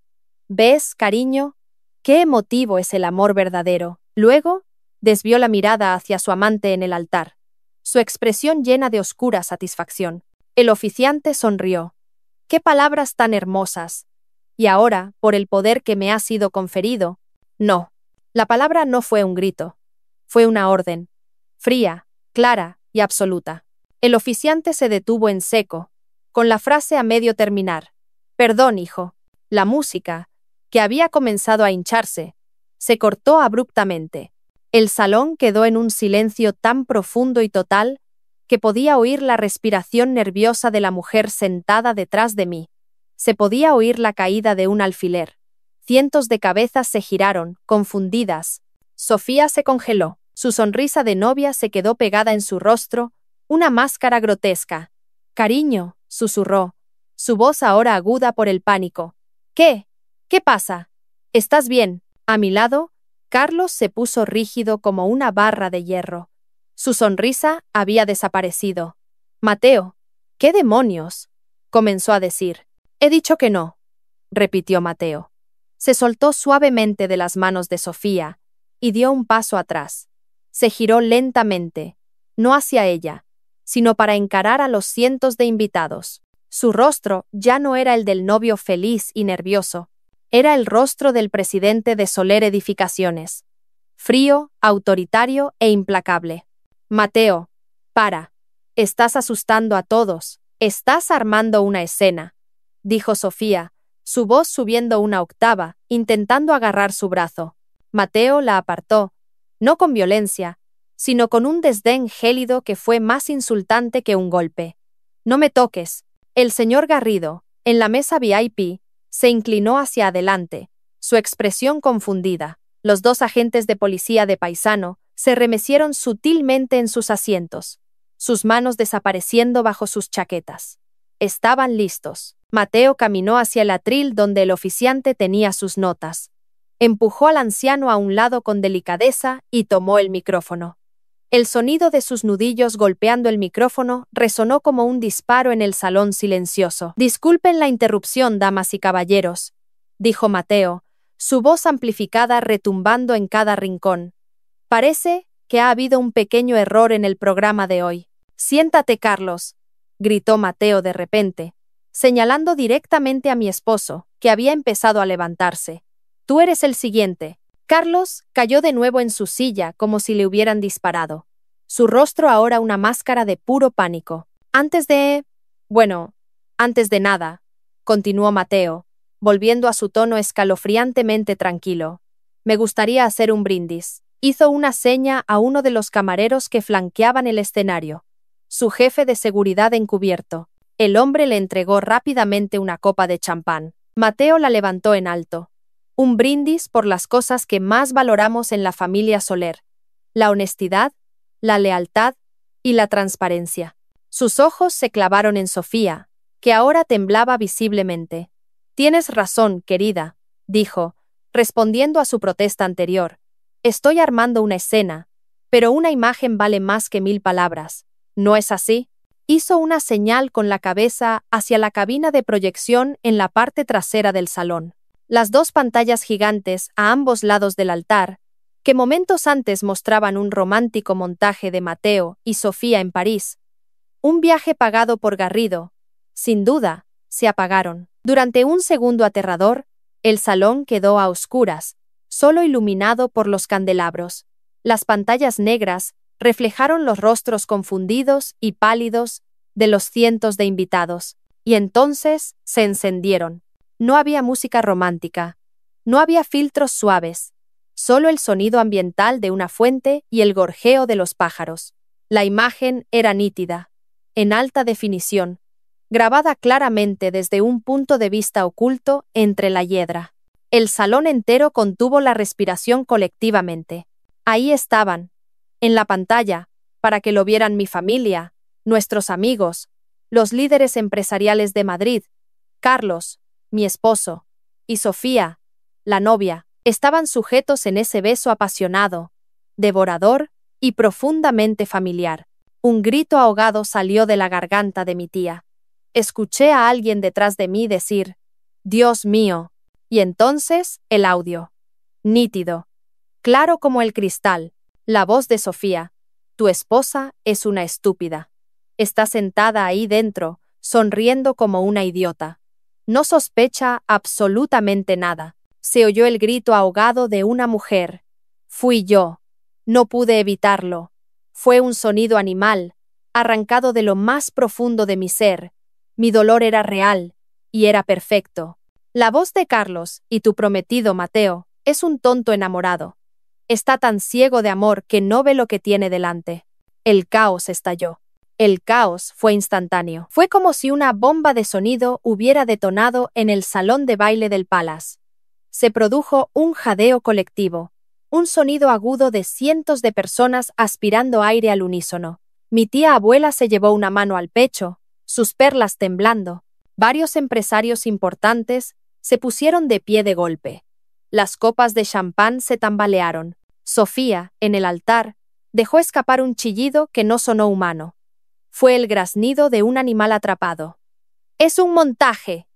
[SPEAKER 1] ¿ves, cariño? Qué emotivo es el amor verdadero. Luego, desvió la mirada hacia su amante en el altar, su expresión llena de oscura satisfacción. El oficiante sonrió. ¡Qué palabras tan hermosas! Y ahora, por el poder que me ha sido conferido, no. La palabra no fue un grito. Fue una orden. Fría, clara y absoluta. El oficiante se detuvo en seco, con la frase a medio terminar. Perdón, hijo. La música, que había comenzado a hincharse, se cortó abruptamente. El salón quedó en un silencio tan profundo y total que podía oír la respiración nerviosa de la mujer sentada detrás de mí. Se podía oír la caída de un alfiler. Cientos de cabezas se giraron, confundidas. Sofía se congeló. Su sonrisa de novia se quedó pegada en su rostro, una máscara grotesca. Cariño, susurró, su voz ahora aguda por el pánico. ¿Qué? ¿Qué pasa? ¿Estás bien? A mi lado, Carlos se puso rígido como una barra de hierro. Su sonrisa había desaparecido. Mateo, ¿qué demonios?, comenzó a decir. He dicho que no, repitió Mateo. Se soltó suavemente de las manos de Sofía y dio un paso atrás. Se giró lentamente, no hacia ella, sino para encarar a los cientos de invitados. Su rostro ya no era el del novio feliz y nervioso, era el rostro del presidente de Soler Edificaciones. Frío, autoritario e implacable. Mateo, para. Estás asustando a todos. Estás armando una escena, dijo Sofía, su voz subiendo una octava, intentando agarrar su brazo. Mateo la apartó, no con violencia, sino con un desdén gélido que fue más insultante que un golpe. No me toques. El señor Garrido, en la mesa VIP, se inclinó hacia adelante, su expresión confundida. Los dos agentes de policía de paisano se remecieron sutilmente en sus asientos, sus manos desapareciendo bajo sus chaquetas. Estaban listos. Mateo caminó hacia el atril donde el oficiante tenía sus notas. Empujó al anciano a un lado con delicadeza y tomó el micrófono. El sonido de sus nudillos golpeando el micrófono resonó como un disparo en el salón silencioso. Disculpen la interrupción, damas y caballeros, dijo Mateo, su voz amplificada retumbando en cada rincón. Parece que ha habido un pequeño error en el programa de hoy. Siéntate, Carlos, gritó Mateo de repente, señalando directamente a mi esposo, que había empezado a levantarse. Tú eres el siguiente. Carlos cayó de nuevo en su silla como si le hubieran disparado. Su rostro ahora una máscara de puro pánico. Antes de nada, continuó Mateo, volviendo a su tono escalofriantemente tranquilo. Me gustaría hacer un brindis. Hizo una seña a uno de los camareros que flanqueaban el escenario. Su jefe de seguridad encubierto. El hombre le entregó rápidamente una copa de champán. Mateo la levantó en alto. Un brindis por las cosas que más valoramos en la familia Soler: la honestidad, la lealtad y la transparencia. Sus ojos se clavaron en Sofía, que ahora temblaba visiblemente. Tienes razón, querida, dijo, respondiendo a su protesta anterior. Estoy armando una escena, pero una imagen vale más que 1000 palabras. ¿No es así? Hizo una señal con la cabeza hacia la cabina de proyección en la parte trasera del salón. Las dos pantallas gigantes a ambos lados del altar, que momentos antes mostraban un romántico montaje de Mateo y Sofía en París, un viaje pagado por Garrido, sin duda, se apagaron. Durante un segundo aterrador, el salón quedó a oscuras, solo iluminado por los candelabros. Las pantallas negras reflejaron los rostros confundidos y pálidos de los cientos de invitados, y entonces se encendieron. No había música romántica, no había filtros suaves, solo el sonido ambiental de una fuente y el gorjeo de los pájaros. La imagen era nítida, en alta definición, grabada claramente desde un punto de vista oculto entre la hiedra. El salón entero contuvo la respiración colectivamente. Ahí estaban, en la pantalla, para que lo vieran mi familia, nuestros amigos, los líderes empresariales de Madrid, Carlos, mi esposo, y Sofía, la novia, estaban sujetos en ese beso apasionado, devorador y profundamente familiar. Un grito ahogado salió de la garganta de mi tía. Escuché a alguien detrás de mí decir, «Dios mío», y entonces el audio. Nítido, claro como el cristal, la voz de Sofía. «Tu esposa es una estúpida. Está sentada ahí dentro, sonriendo como una idiota. No sospecha absolutamente nada». Se oyó el grito ahogado de una mujer. Fui yo. No pude evitarlo. Fue un sonido animal, arrancado de lo más profundo de mi ser. Mi dolor era real, y era perfecto. La voz de Carlos, y tu prometido Mateo, es un tonto enamorado. Está tan ciego de amor que no ve lo que tiene delante. El caos estalló. El caos fue instantáneo. Fue como si una bomba de sonido hubiera detonado en el salón de baile del Palace. Se produjo un jadeo colectivo, un sonido agudo de cientos de personas aspirando aire al unísono. Mi tía abuela se llevó una mano al pecho, sus perlas temblando. Varios empresarios importantes se pusieron de pie de golpe. Las copas de champán se tambalearon. Sofía, en el altar, dejó escapar un chillido que no sonó humano. Fue el graznido de un animal atrapado. «¡Es un montaje!»,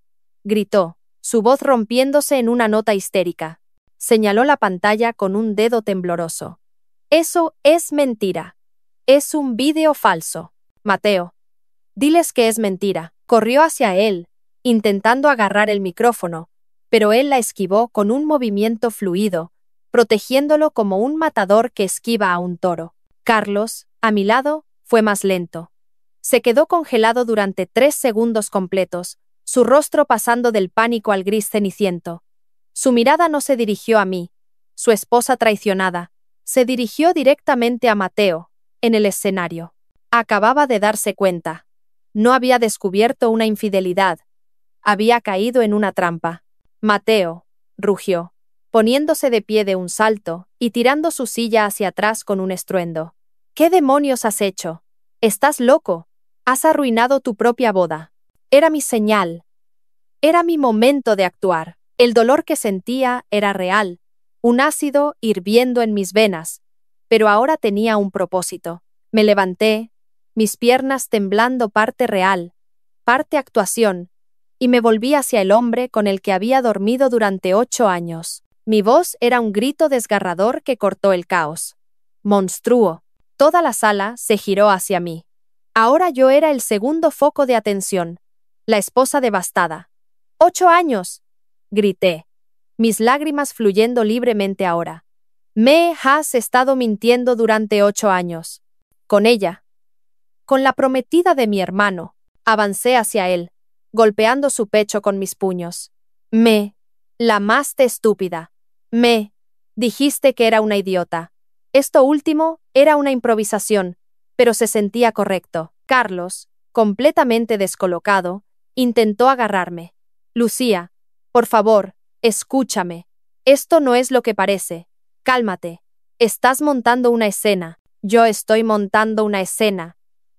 [SPEAKER 1] gritó, su voz rompiéndose en una nota histérica. Señaló la pantalla con un dedo tembloroso. «Eso es mentira. Es un vídeo falso. Mateo, diles que es mentira». Corrió hacia él, intentando agarrar el micrófono, pero él la esquivó con un movimiento fluido, protegiéndolo como un matador que esquiva a un toro. Carlos, a mi lado, fue más lento. Se quedó congelado durante 3 segundos completos, su rostro pasando del pánico al gris ceniciento. Su mirada no se dirigió a mí, su esposa traicionada, se dirigió directamente a Mateo, en el escenario. Acababa de darse cuenta. No había descubierto una infidelidad. Había caído en una trampa. «Mateo», rugió, poniéndose de pie de un salto y tirando su silla hacia atrás con un estruendo. «¿Qué demonios has hecho? Estás loco. Has arruinado tu propia boda». Era mi señal. Era mi momento de actuar. El dolor que sentía era real, un ácido hirviendo en mis venas, pero ahora tenía un propósito. Me levanté, mis piernas temblando, parte real, parte actuación, y me volví hacia el hombre con el que había dormido durante 8 años. Mi voz era un grito desgarrador que cortó el caos. Monstruo. Toda la sala se giró hacia mí. Ahora yo era el segundo foco de atención, la esposa devastada. «¡8 años!», grité, mis lágrimas fluyendo libremente ahora. «Me has estado mintiendo durante 8 años. Con ella. Con la prometida de mi hermano». Avancé hacia él, golpeando su pecho con mis puños. «Me llamaste estúpida. Me dijiste que era una idiota. Esto último era una improvisación, pero se sentía correcto». Carlos, completamente descolocado, intentó agarrarme. «Lucía, por favor, escúchame. Esto no es lo que parece. Cálmate. Estás montando una escena». «Yo estoy montando una escena»,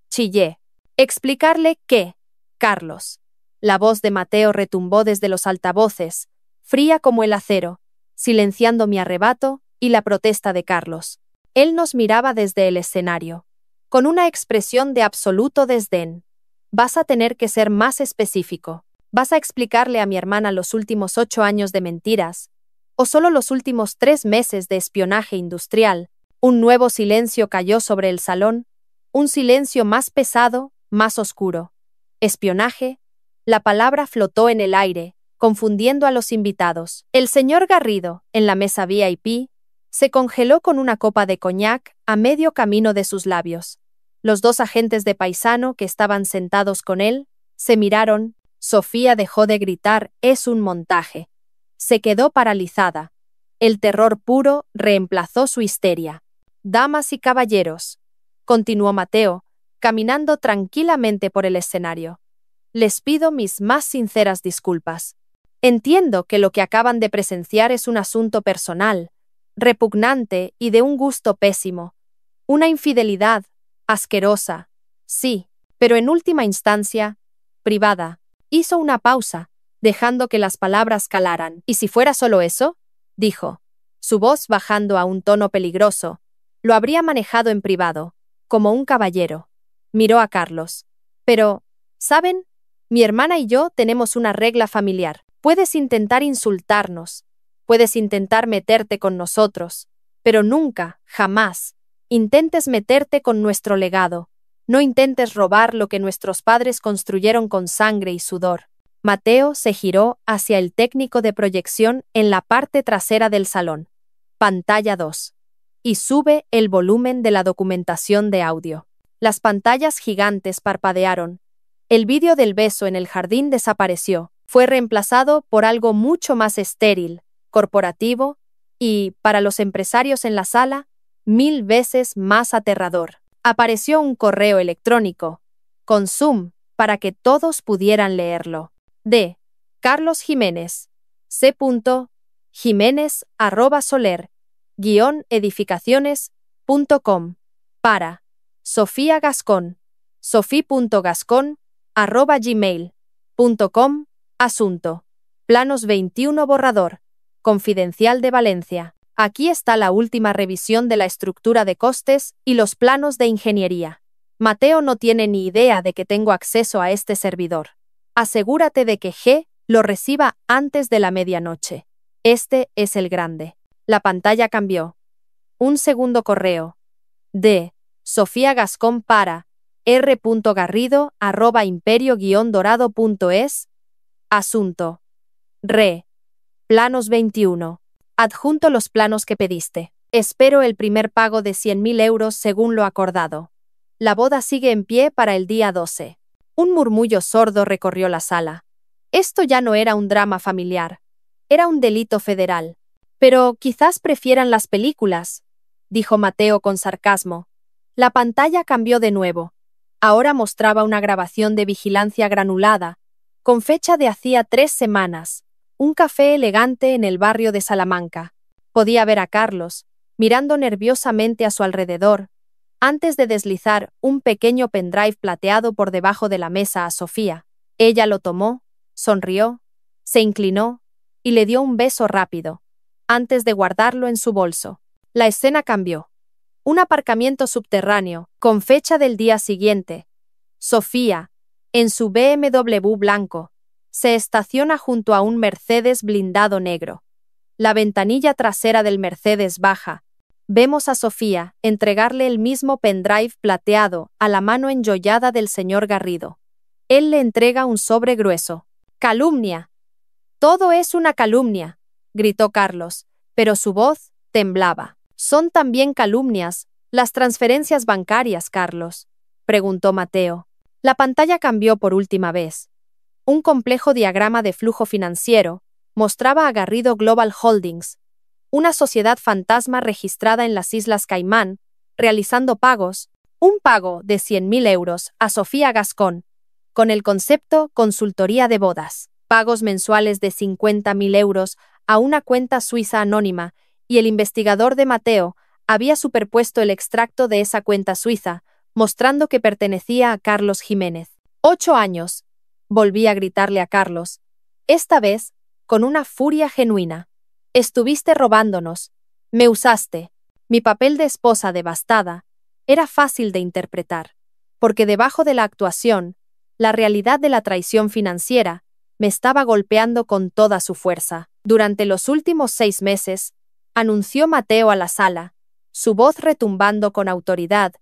[SPEAKER 1] chillé. «¿Explicarle qué, Carlos?». La voz de Mateo retumbó desde los altavoces, fría como el acero, silenciando mi arrebato y la protesta de Carlos. Él nos miraba desde el escenario, con una expresión de absoluto desdén. «Vas a tener que ser más específico. ¿Vas a explicarle a mi hermana los últimos 8 años de mentiras? ¿O solo los últimos 3 meses de espionaje industrial?» Un nuevo silencio cayó sobre el salón, un silencio más pesado, más oscuro. Espionaje, La palabra flotó en el aire, confundiendo a los invitados. El señor Garrido, en la mesa VIP, se congeló con una copa de coñac a medio camino de sus labios. Los dos agentes de paisano que estaban sentados con él se miraron. Sofía dejó de gritar: «Es un montaje». Se quedó paralizada. El terror puro reemplazó su histeria. «Damas y caballeros», continuó Mateo, caminando tranquilamente por el escenario, «les pido mis más sinceras disculpas. Entiendo que lo que acaban de presenciar es un asunto personal, repugnante y de un gusto pésimo. Una infidelidad asquerosa, sí, pero en última instancia, privada». Hizo una pausa, dejando que las palabras calaran. «¿Y si fuera solo eso?», dijo, su voz bajando a un tono peligroso. «Lo habría manejado en privado, como un caballero». Miró a Carlos. «Pero, ¿saben? Mi hermana y yo tenemos una regla familiar. Puedes intentar insultarnos, puedes intentar meterte con nosotros, pero nunca, jamás, intentes meterte con nuestro legado. No intentes robar lo que nuestros padres construyeron con sangre y sudor». Mateo se giró hacia el técnico de proyección en la parte trasera del salón. Pantalla 2. Y sube el volumen de la documentación de audio. Las pantallas gigantes parpadearon. El vídeo del beso en el jardín desapareció. Fue reemplazado por algo mucho más estéril, corporativo y, para los empresarios en la sala, 1000 veces más aterrador. Apareció un correo electrónico, con Zoom, para que todos pudieran leerlo. De Carlos Jiménez, C. Jiménez@soler-edificaciones.com. Para Sofía Gascón, sofi.gascon@gmail.com. Asunto: Planos 21 borrador, Confidencial de Valencia. Aquí está la última revisión de la estructura de costes y los planos de ingeniería. Mateo no tiene ni idea de que tengo acceso a este servidor. Asegúrate de que G lo reciba antes de la medianoche. Este es el grande. La pantalla cambió. Un segundo correo. De Sofía Gascón para r.garrido@imperio-dorado.es. Asunto: Planos 21. Adjunto los planos que pediste. Espero el primer pago de 100.000 euros según lo acordado. La boda sigue en pie para el día 12. Un murmullo sordo recorrió la sala. Esto ya no era un drama familiar. Era un delito federal. Pero quizás prefieran las películas, dijo Mateo con sarcasmo. La pantalla cambió de nuevo. Ahora mostraba una grabación de vigilancia granulada, con fecha de hacía 3 semanas. Un café elegante en el barrio de Salamanca. Podía ver a Carlos, mirando nerviosamente a su alrededor, antes de deslizar un pequeño pendrive plateado por debajo de la mesa a Sofía. Ella lo tomó, sonrió, se inclinó y le dio un beso rápido, antes de guardarlo en su bolso. La escena cambió. Un aparcamiento subterráneo, con fecha del día siguiente. Sofía, en su BMW blanco, se estaciona junto a un Mercedes blindado negro. La ventanilla trasera del Mercedes baja. Vemos a Sofía entregarle el mismo pendrive plateado a la mano enjollada del señor Garrido. Él le entrega un sobre grueso. «¡Calumnia! Todo es una calumnia», gritó Carlos, pero su voz temblaba. «¿Son también calumnias las transferencias bancarias, Carlos?», preguntó Mateo. La pantalla cambió por última vez. Un complejo diagrama de flujo financiero mostraba a Garrido Global Holdings, una sociedad fantasma registrada en las Islas Caimán, realizando pagos, un pago de 100.000 euros a Sofía Gascón, con el concepto consultoría de bodas, pagos mensuales de 50.000 euros a una cuenta suiza anónima, y el investigador de Mateo había superpuesto el extracto de esa cuenta suiza, mostrando que pertenecía a Carlos Jiménez. 8 años. Volví a gritarle a Carlos, esta vez con una furia genuina. «Estuviste robándonos. Me usaste». Mi papel de esposa devastada era fácil de interpretar, porque debajo de la actuación, la realidad de la traición financiera me estaba golpeando con toda su fuerza. «Durante los últimos 6 meses», anunció Mateo a la sala, su voz retumbando con autoridad,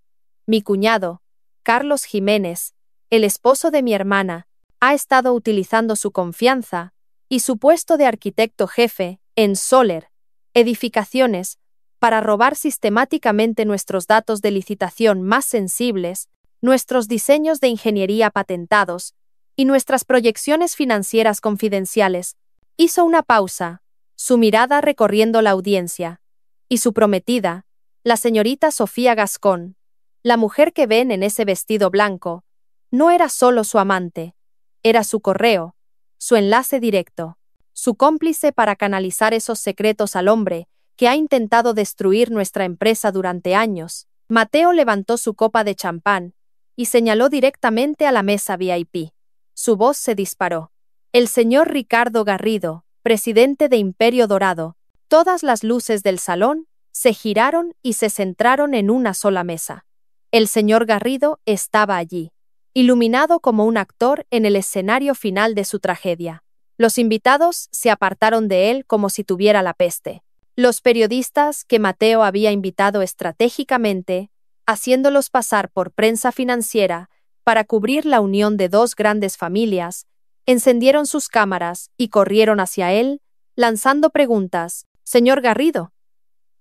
[SPEAKER 1] «mi cuñado, Carlos Jiménez, el esposo de mi hermana, ha estado utilizando su confianza y su puesto de arquitecto jefe en Soler Edificaciones para robar sistemáticamente nuestros datos de licitación más sensibles, nuestros diseños de ingeniería patentados y nuestras proyecciones financieras confidenciales. Hizo una pausa, su mirada recorriendo la audiencia, y su prometida, la señorita Sofía Gascón, la mujer que ven en ese vestido blanco, no era solo su amante, era su correo, su enlace directo, su cómplice para canalizar esos secretos al hombre que ha intentado destruir nuestra empresa durante años. Mateo levantó su copa de champán y señaló directamente a la mesa VIP. Su voz se disparó. El señor Ricardo Garrido, presidente de Imperio Dorado. Todas las luces del salón se giraron y se centraron en una sola mesa. El señor Garrido estaba allí, iluminado como un actor en el escenario final de su tragedia. Los invitados se apartaron de él como si tuviera la peste. Los periodistas que Mateo había invitado estratégicamente, haciéndolos pasar por prensa financiera para cubrir la unión de dos grandes familias, encendieron sus cámaras y corrieron hacia él, lanzando preguntas. Señor Garrido,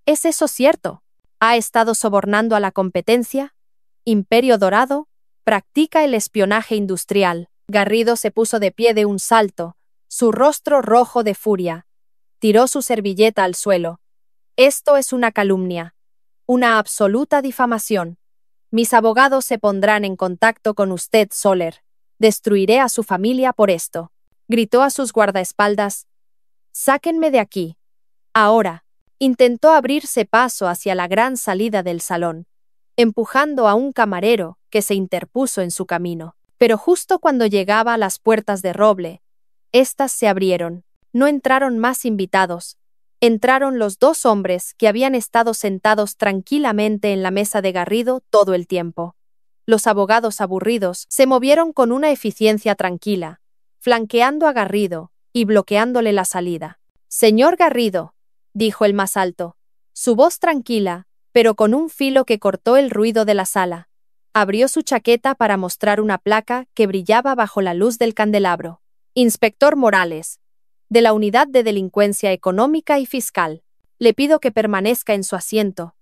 [SPEAKER 1] ¿es eso cierto? ¿Ha estado sobornando a la competencia? ¿Imperio Dorado practica el espionaje industrial? Garrido se puso de pie de un salto, su rostro rojo de furia. Tiró su servilleta al suelo. Esto es una calumnia, una absoluta difamación. Mis abogados se pondrán en contacto con usted, Soler. Destruiré a su familia por esto. Gritó a sus guardaespaldas. Sáquenme de aquí. Ahora. Intentó abrirse paso hacia la gran salida del salón, empujando a un camarero que se interpuso en su camino. Pero justo cuando llegaba a las puertas de roble, éstas se abrieron. No entraron más invitados. Entraron los dos hombres que habían estado sentados tranquilamente en la mesa de Garrido todo el tiempo. Los abogados aburridos se movieron con una eficiencia tranquila, flanqueando a Garrido y bloqueándole la salida. Señor Garrido, dijo el más alto, su voz tranquila, pero con un filo que cortó el ruido de la sala. Abrió su chaqueta para mostrar una placa que brillaba bajo la luz del candelabro. Inspector Morales, de la Unidad de Delincuencia Económica y Fiscal. Le pido que permanezca en su asiento.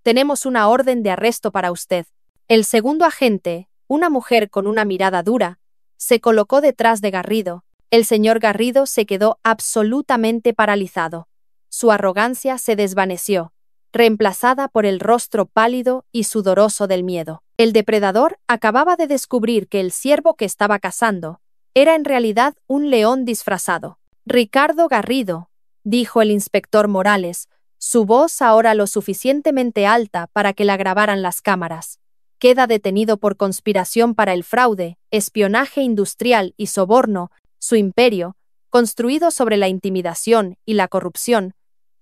[SPEAKER 1] Tenemos una orden de arresto para usted. El segundo agente, una mujer con una mirada dura, se colocó detrás de Garrido. El señor Garrido se quedó absolutamente paralizado. Su arrogancia se desvaneció, reemplazada por el rostro pálido y sudoroso del miedo. El depredador acababa de descubrir que el ciervo que estaba cazando era en realidad un león disfrazado. Ricardo Garrido, dijo el inspector Morales, su voz ahora lo suficientemente alta para que la grabaran las cámaras. Queda detenido por conspiración para el fraude, espionaje industrial y soborno. Su imperio, construido sobre la intimidación y la corrupción,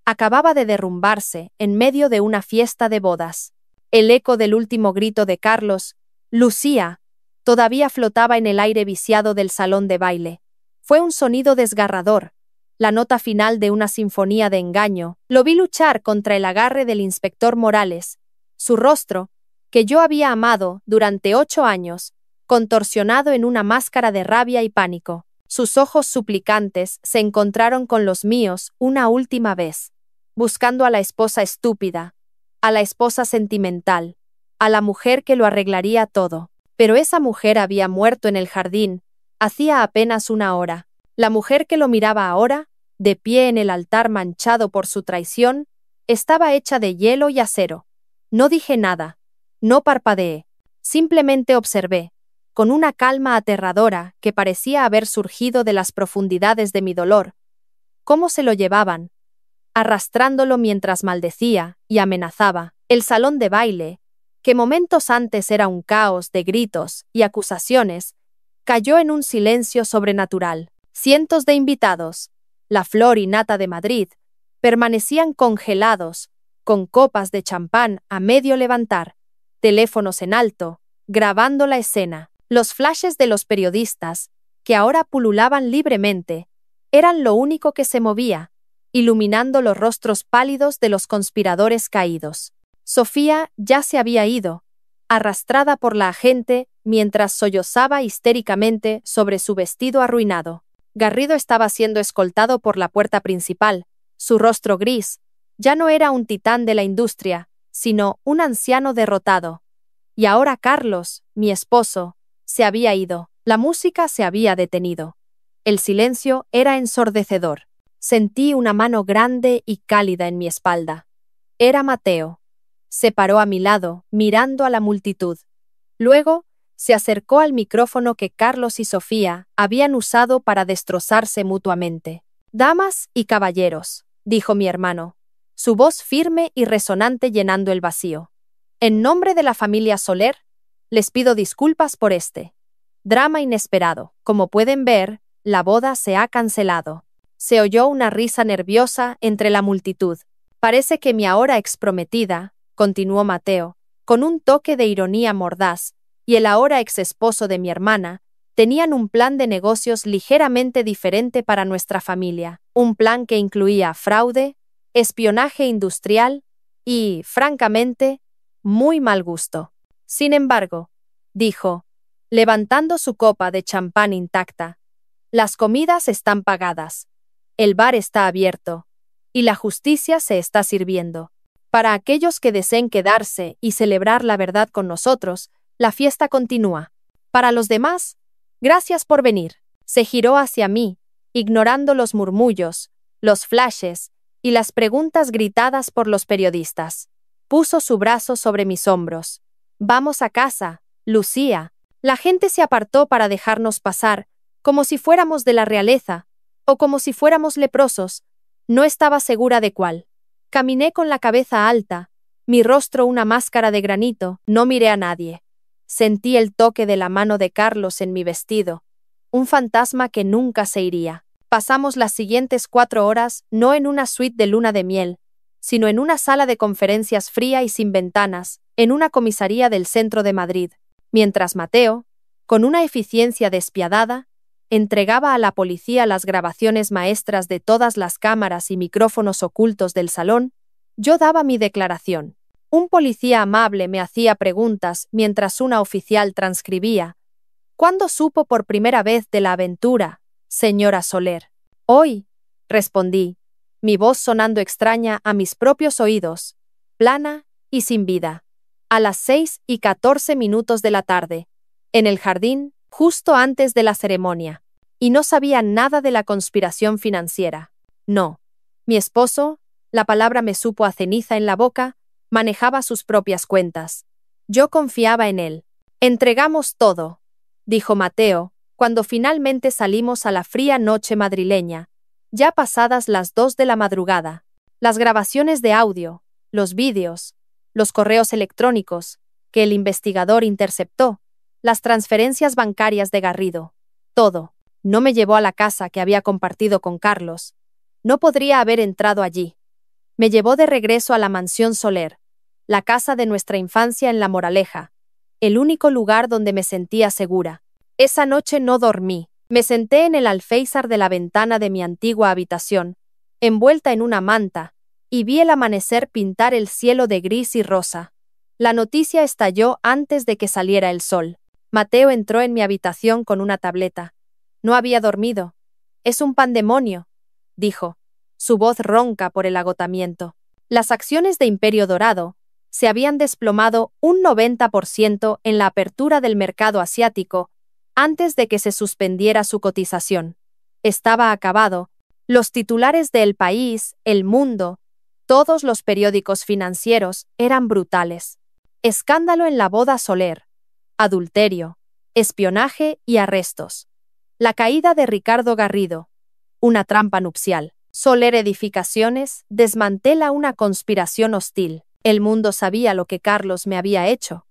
[SPEAKER 1] acababa de derrumbarse en medio de una fiesta de bodas. El eco del último grito de Carlos, Lucía, todavía flotaba en el aire viciado del salón de baile. Fue un sonido desgarrador, la nota final de una sinfonía de engaño. Lo vi luchar contra el agarre del inspector Morales. Su rostro, que yo había amado durante 8 años, contorsionado en una máscara de rabia y pánico. Sus ojos suplicantes se encontraron con los míos una última vez, buscando a la esposa estúpida, a la esposa sentimental, a la mujer que lo arreglaría todo. Pero esa mujer había muerto en el jardín, hacía apenas 1 hora. La mujer que lo miraba ahora, de pie en el altar manchado por su traición, estaba hecha de hielo y acero. No dije nada, no parpadeé, simplemente observé, con una calma aterradora que parecía haber surgido de las profundidades de mi dolor, cómo se lo llevaban, arrastrándolo mientras maldecía y amenazaba. El salón de baile, que momentos antes era un caos de gritos y acusaciones, cayó en un silencio sobrenatural. Cientos de invitados, la flor y nata de Madrid, permanecían congelados, con copas de champán a medio levantar, teléfonos en alto, grabando la escena. Los flashes de los periodistas, que ahora pululaban libremente, eran lo único que se movía, iluminando los rostros pálidos de los conspiradores caídos. Sofía ya se había ido, arrastrada por la agente mientras sollozaba histéricamente sobre su vestido arruinado. Garrido estaba siendo escoltado por la puerta principal. Su rostro gris ya no era un titán de la industria, sino un anciano derrotado. Y ahora Carlos, mi esposo, se había ido. La música se había detenido. El silencio era ensordecedor. Sentí una mano grande y cálida en mi espalda. Era Mateo. Se paró a mi lado, mirando a la multitud. Luego, se acercó al micrófono que Carlos y Sofía habían usado para destrozarse mutuamente. «Damas y caballeros», dijo mi hermano, su voz firme y resonante llenando el vacío. «En nombre de la familia Soler, les pido disculpas por este drama inesperado. Como pueden ver, la boda se ha cancelado». Se oyó una risa nerviosa entre la multitud. «Parece que mi ahora exprometida», continuó Mateo, con un toque de ironía mordaz, y el ahora ex esposo de mi hermana, tenían un plan de negocios ligeramente diferente para nuestra familia, un plan que incluía fraude, espionaje industrial y, francamente, muy mal gusto. Sin embargo, dijo, levantando su copa de champán intacta, las comidas están pagadas, el bar está abierto, y la justicia se está sirviendo. Para aquellos que deseen quedarse y celebrar la verdad con nosotros, la fiesta continúa. Para los demás, gracias por venir. Se giró hacia mí, ignorando los murmullos, los flashes y las preguntas gritadas por los periodistas. Puso su brazo sobre mis hombros. «Vamos a casa, Lucía». La gente se apartó para dejarnos pasar, como si fuéramos de la realeza, o como si fuéramos leprosos. No estaba segura de cuál. Caminé con la cabeza alta, mi rostro una máscara de granito, no miré a nadie. Sentí el toque de la mano de Carlos en mi vestido, un fantasma que nunca se iría. Pasamos las siguientes 4 horas no en una suite de luna de miel, sino en una sala de conferencias fría y sin ventanas, en una comisaría del centro de Madrid, mientras Mateo, con una eficiencia despiadada, entregaba a la policía las grabaciones maestras de todas las cámaras y micrófonos ocultos del salón. Yo daba mi declaración. Un policía amable me hacía preguntas mientras una oficial transcribía. «¿Cuándo supo por primera vez de la aventura, señora Soler?» «Hoy», respondí, mi voz sonando extraña a mis propios oídos, plana y sin vida. «A las 6:14 de la tarde, en el jardín, justo antes de la ceremonia. Y no sabía nada de la conspiración financiera. No. Mi esposo, la palabra me supo a ceniza en la boca, manejaba sus propias cuentas. Yo confiaba en él. Entregamos todo», dijo Mateo, cuando finalmente salimos a la fría noche madrileña, ya pasadas las 2 de la madrugada. Las grabaciones de audio, los vídeos, los correos electrónicos, que el investigador interceptó, las transferencias bancarias de Garrido. Todo. No me llevó a la casa que había compartido con Carlos. No podría haber entrado allí. Me llevó de regreso a la mansión Soler, la casa de nuestra infancia en La Moraleja, el único lugar donde me sentía segura. Esa noche no dormí. Me senté en el alféizar de la ventana de mi antigua habitación, envuelta en una manta, y vi el amanecer pintar el cielo de gris y rosa. La noticia estalló antes de que saliera el sol. Mateo entró en mi habitación con una tableta. No había dormido. «Es un pandemonio», dijo, su voz ronca por el agotamiento. Las acciones de Imperio Dorado se habían desplomado un 90% en la apertura del mercado asiático antes de que se suspendiera su cotización. Estaba acabado. Los titulares de El País, El Mundo, todos los periódicos financieros eran brutales. Escándalo en la boda Soler. Adulterio, espionaje y arrestos. La caída de Ricardo Garrido. Una trampa nupcial. Soler Edificaciones desmantela una conspiración hostil. El mundo sabía lo que Carlos me había hecho,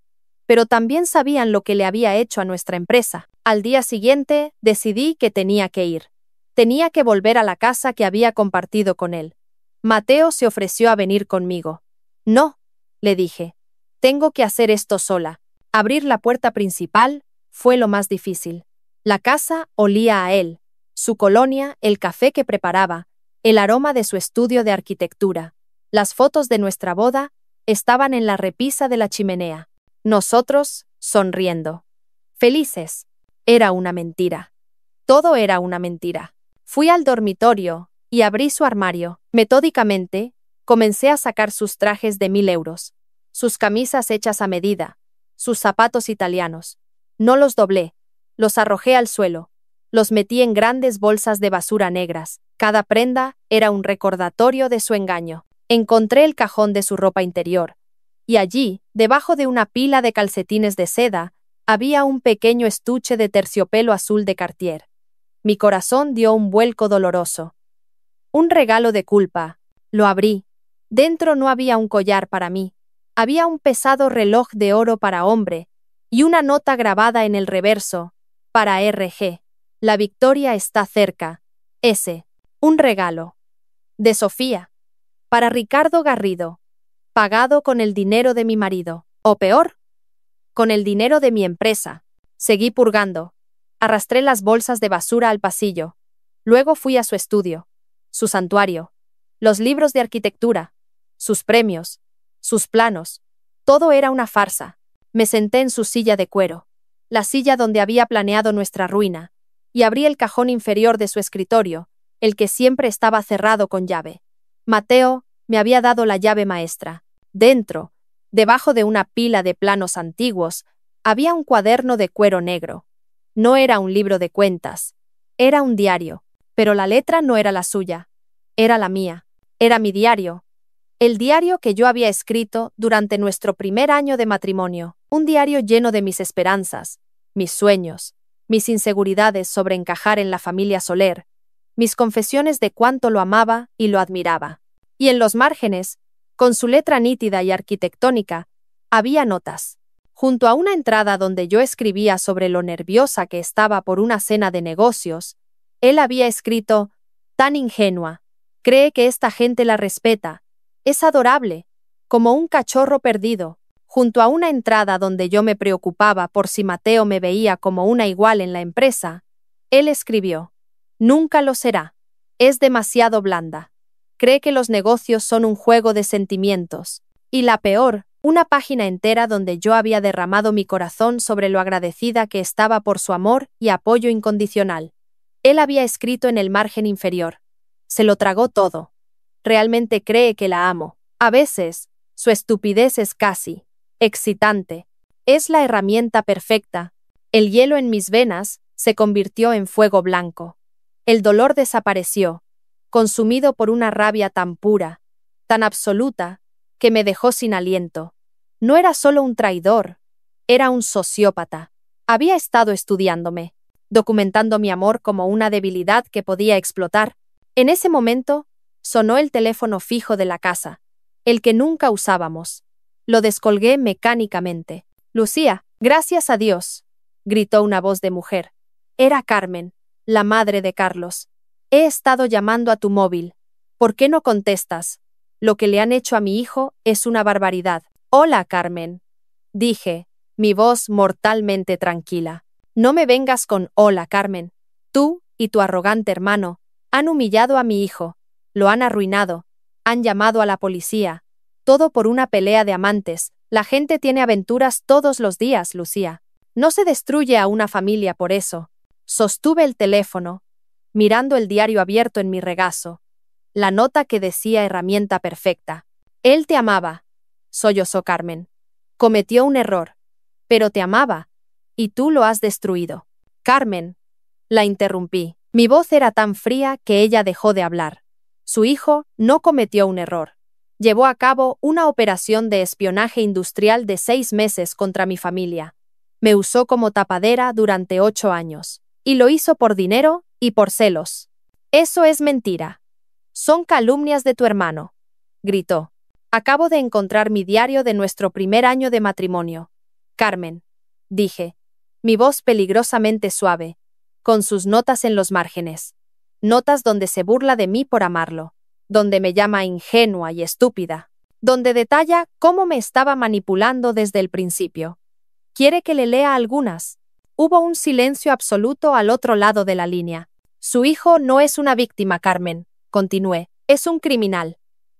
[SPEAKER 1] pero también sabían lo que le había hecho a nuestra empresa. Al día siguiente, decidí que tenía que ir. Tenía que volver a la casa que había compartido con él. Mateo se ofreció a venir conmigo. «No», le dije. «Tengo que hacer esto sola». Abrir la puerta principal fue lo más difícil. La casa olía a él, su colonia, el café que preparaba, el aroma de su estudio de arquitectura. Las fotos de nuestra boda estaban en la repisa de la chimenea. Nosotros, sonriendo. Felices. Era una mentira. Todo era una mentira. Fui al dormitorio y abrí su armario. Metódicamente, comencé a sacar sus trajes de 1.000 euros, sus camisas hechas a medida, sus zapatos italianos. No los doblé, los arrojé al suelo, los metí en grandes bolsas de basura negras. Cada prenda era un recordatorio de su engaño. Encontré el cajón de su ropa interior, y allí, debajo de una pila de calcetines de seda, había un pequeño estuche de terciopelo azul de Cartier. Mi corazón dio un vuelco doloroso. Un regalo de culpa. Lo abrí. Dentro no había un collar para mí. Había un pesado reloj de oro para hombre y una nota grabada en el reverso, para RG. La victoria está cerca. S. Un regalo. De Sofía. Para Ricardo Garrido. Pagado con el dinero de mi marido. O peor, con el dinero de mi empresa. Seguí purgando. Arrastré las bolsas de basura al pasillo. Luego fui a su estudio, su santuario, los libros de arquitectura, sus premios, sus planos. Todo era una farsa. Me senté en su silla de cuero, la silla donde había planeado nuestra ruina, y abrí el cajón inferior de su escritorio, el que siempre estaba cerrado con llave. Mateo me había dado la llave maestra. Dentro, debajo de una pila de planos antiguos, había un cuaderno de cuero negro. No era un libro de cuentas, era un diario, pero la letra no era la suya, era la mía, era mi diario. El diario que yo había escrito durante nuestro primer año de matrimonio, un diario lleno de mis esperanzas, mis sueños, mis inseguridades sobre encajar en la familia Soler, mis confesiones de cuánto lo amaba y lo admiraba. Y en los márgenes, con su letra nítida y arquitectónica, había notas. Junto a una entrada donde yo escribía sobre lo nerviosa que estaba por una cena de negocios, él había escrito: tan ingenua, cree que esta gente la respeta, es adorable, como un cachorro perdido. Junto a una entrada donde yo me preocupaba por si Mateo me veía como una igual en la empresa, él escribió: nunca lo será, es demasiado blanda, cree que los negocios son un juego de sentimientos. Y la peor, una página entera donde yo había derramado mi corazón sobre lo agradecida que estaba por su amor y apoyo incondicional. Él había escrito en el margen inferior: se lo tragó todo. Realmente cree que la amo. A veces, su estupidez es casi excitante. Es la herramienta perfecta. El hielo en mis venas se convirtió en fuego blanco. El dolor desapareció, consumido por una rabia tan pura, tan absoluta, que me dejó sin aliento. No era solo un traidor, era un sociópata. Había estado estudiándome, documentando mi amor como una debilidad que podía explotar. En ese momento, sonó el teléfono fijo de la casa, el que nunca usábamos. Lo descolgué mecánicamente. Lucía, gracias a Dios, gritó una voz de mujer. Era Carmen, la madre de Carlos. He estado llamando a tu móvil. ¿Por qué no contestas? Lo que le han hecho a mi hijo es una barbaridad. Hola, Carmen, dije, mi voz mortalmente tranquila. No me vengas con hola, Carmen. Tú y tu arrogante hermano han humillado a mi hijo, lo han arruinado, han llamado a la policía. Todo por una pelea de amantes. La gente tiene aventuras todos los días, Lucía. No se destruye a una familia por eso. Sostuve el teléfono, mirando el diario abierto en mi regazo. La nota que decía herramienta perfecta. Él te amaba, sollozó Carmen. Cometió un error, pero te amaba, y tú lo has destruido. Carmen, la interrumpí. Mi voz era tan fría que ella dejó de hablar. Su hijo no cometió un error. Llevó a cabo una operación de espionaje industrial de 6 meses contra mi familia. Me usó como tapadera durante 8 años. Y lo hizo por dinero y por celos. Eso es mentira. Son calumnias de tu hermano, gritó. Acabo de encontrar mi diario de nuestro primer año de matrimonio. Carmen, dije, mi voz peligrosamente suave, con sus notas en los márgenes. Notas donde se burla de mí por amarlo, donde me llama ingenua y estúpida, donde detalla cómo me estaba manipulando desde el principio. ¿Quiere que le lea algunas? Hubo un silencio absoluto al otro lado de la línea. Su hijo no es una víctima, Carmen, continué, es un criminal.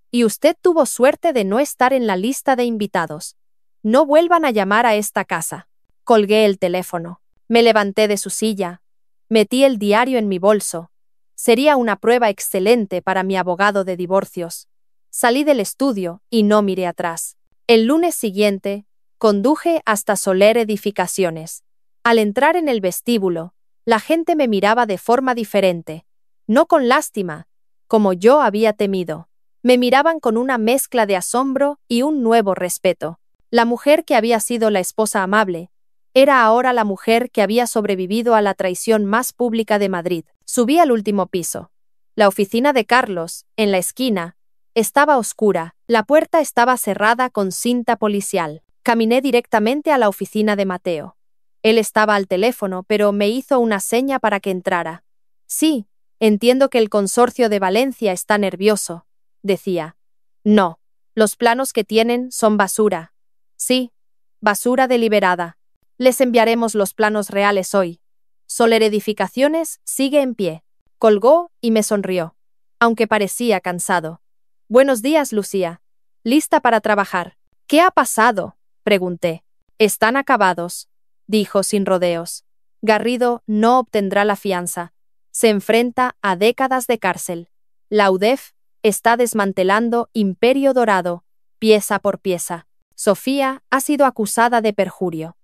[SPEAKER 1] Y usted tuvo suerte de no estar en la lista de invitados. No vuelvan a llamar a esta casa. Colgué el teléfono. Me levanté de su silla. Metí el diario en mi bolso. Sería una prueba excelente para mi abogado de divorcios. Salí del estudio y no miré atrás. El lunes siguiente, conduje hasta Soler Edificaciones. Al entrar en el vestíbulo, la gente me miraba de forma diferente. No con lástima, como yo había temido. Me miraban con una mezcla de asombro y un nuevo respeto. La mujer que había sido la esposa amable, era ahora la mujer que había sobrevivido a la traición más pública de Madrid. Subí al último piso. La oficina de Carlos, en la esquina, estaba oscura. La puerta estaba cerrada con cinta policial. Caminé directamente a la oficina de Mateo. Él estaba al teléfono, pero me hizo una seña para que entrara. Sí, entiendo que el consorcio de Valencia está nervioso, decía. No, los planos que tienen son basura. Sí, basura deliberada. Les enviaremos los planos reales hoy. Soler Edificaciones sigue en pie. Colgó y me sonrió, aunque parecía cansado. Buenos días, Lucía. ¿Lista para trabajar? ¿Qué ha pasado?, pregunté. Están acabados, dijo sin rodeos. Garrido no obtendrá la fianza. Se enfrenta a décadas de cárcel. La UDEF está desmantelando Imperio Dorado, pieza por pieza. Sofía ha sido acusada de perjurio.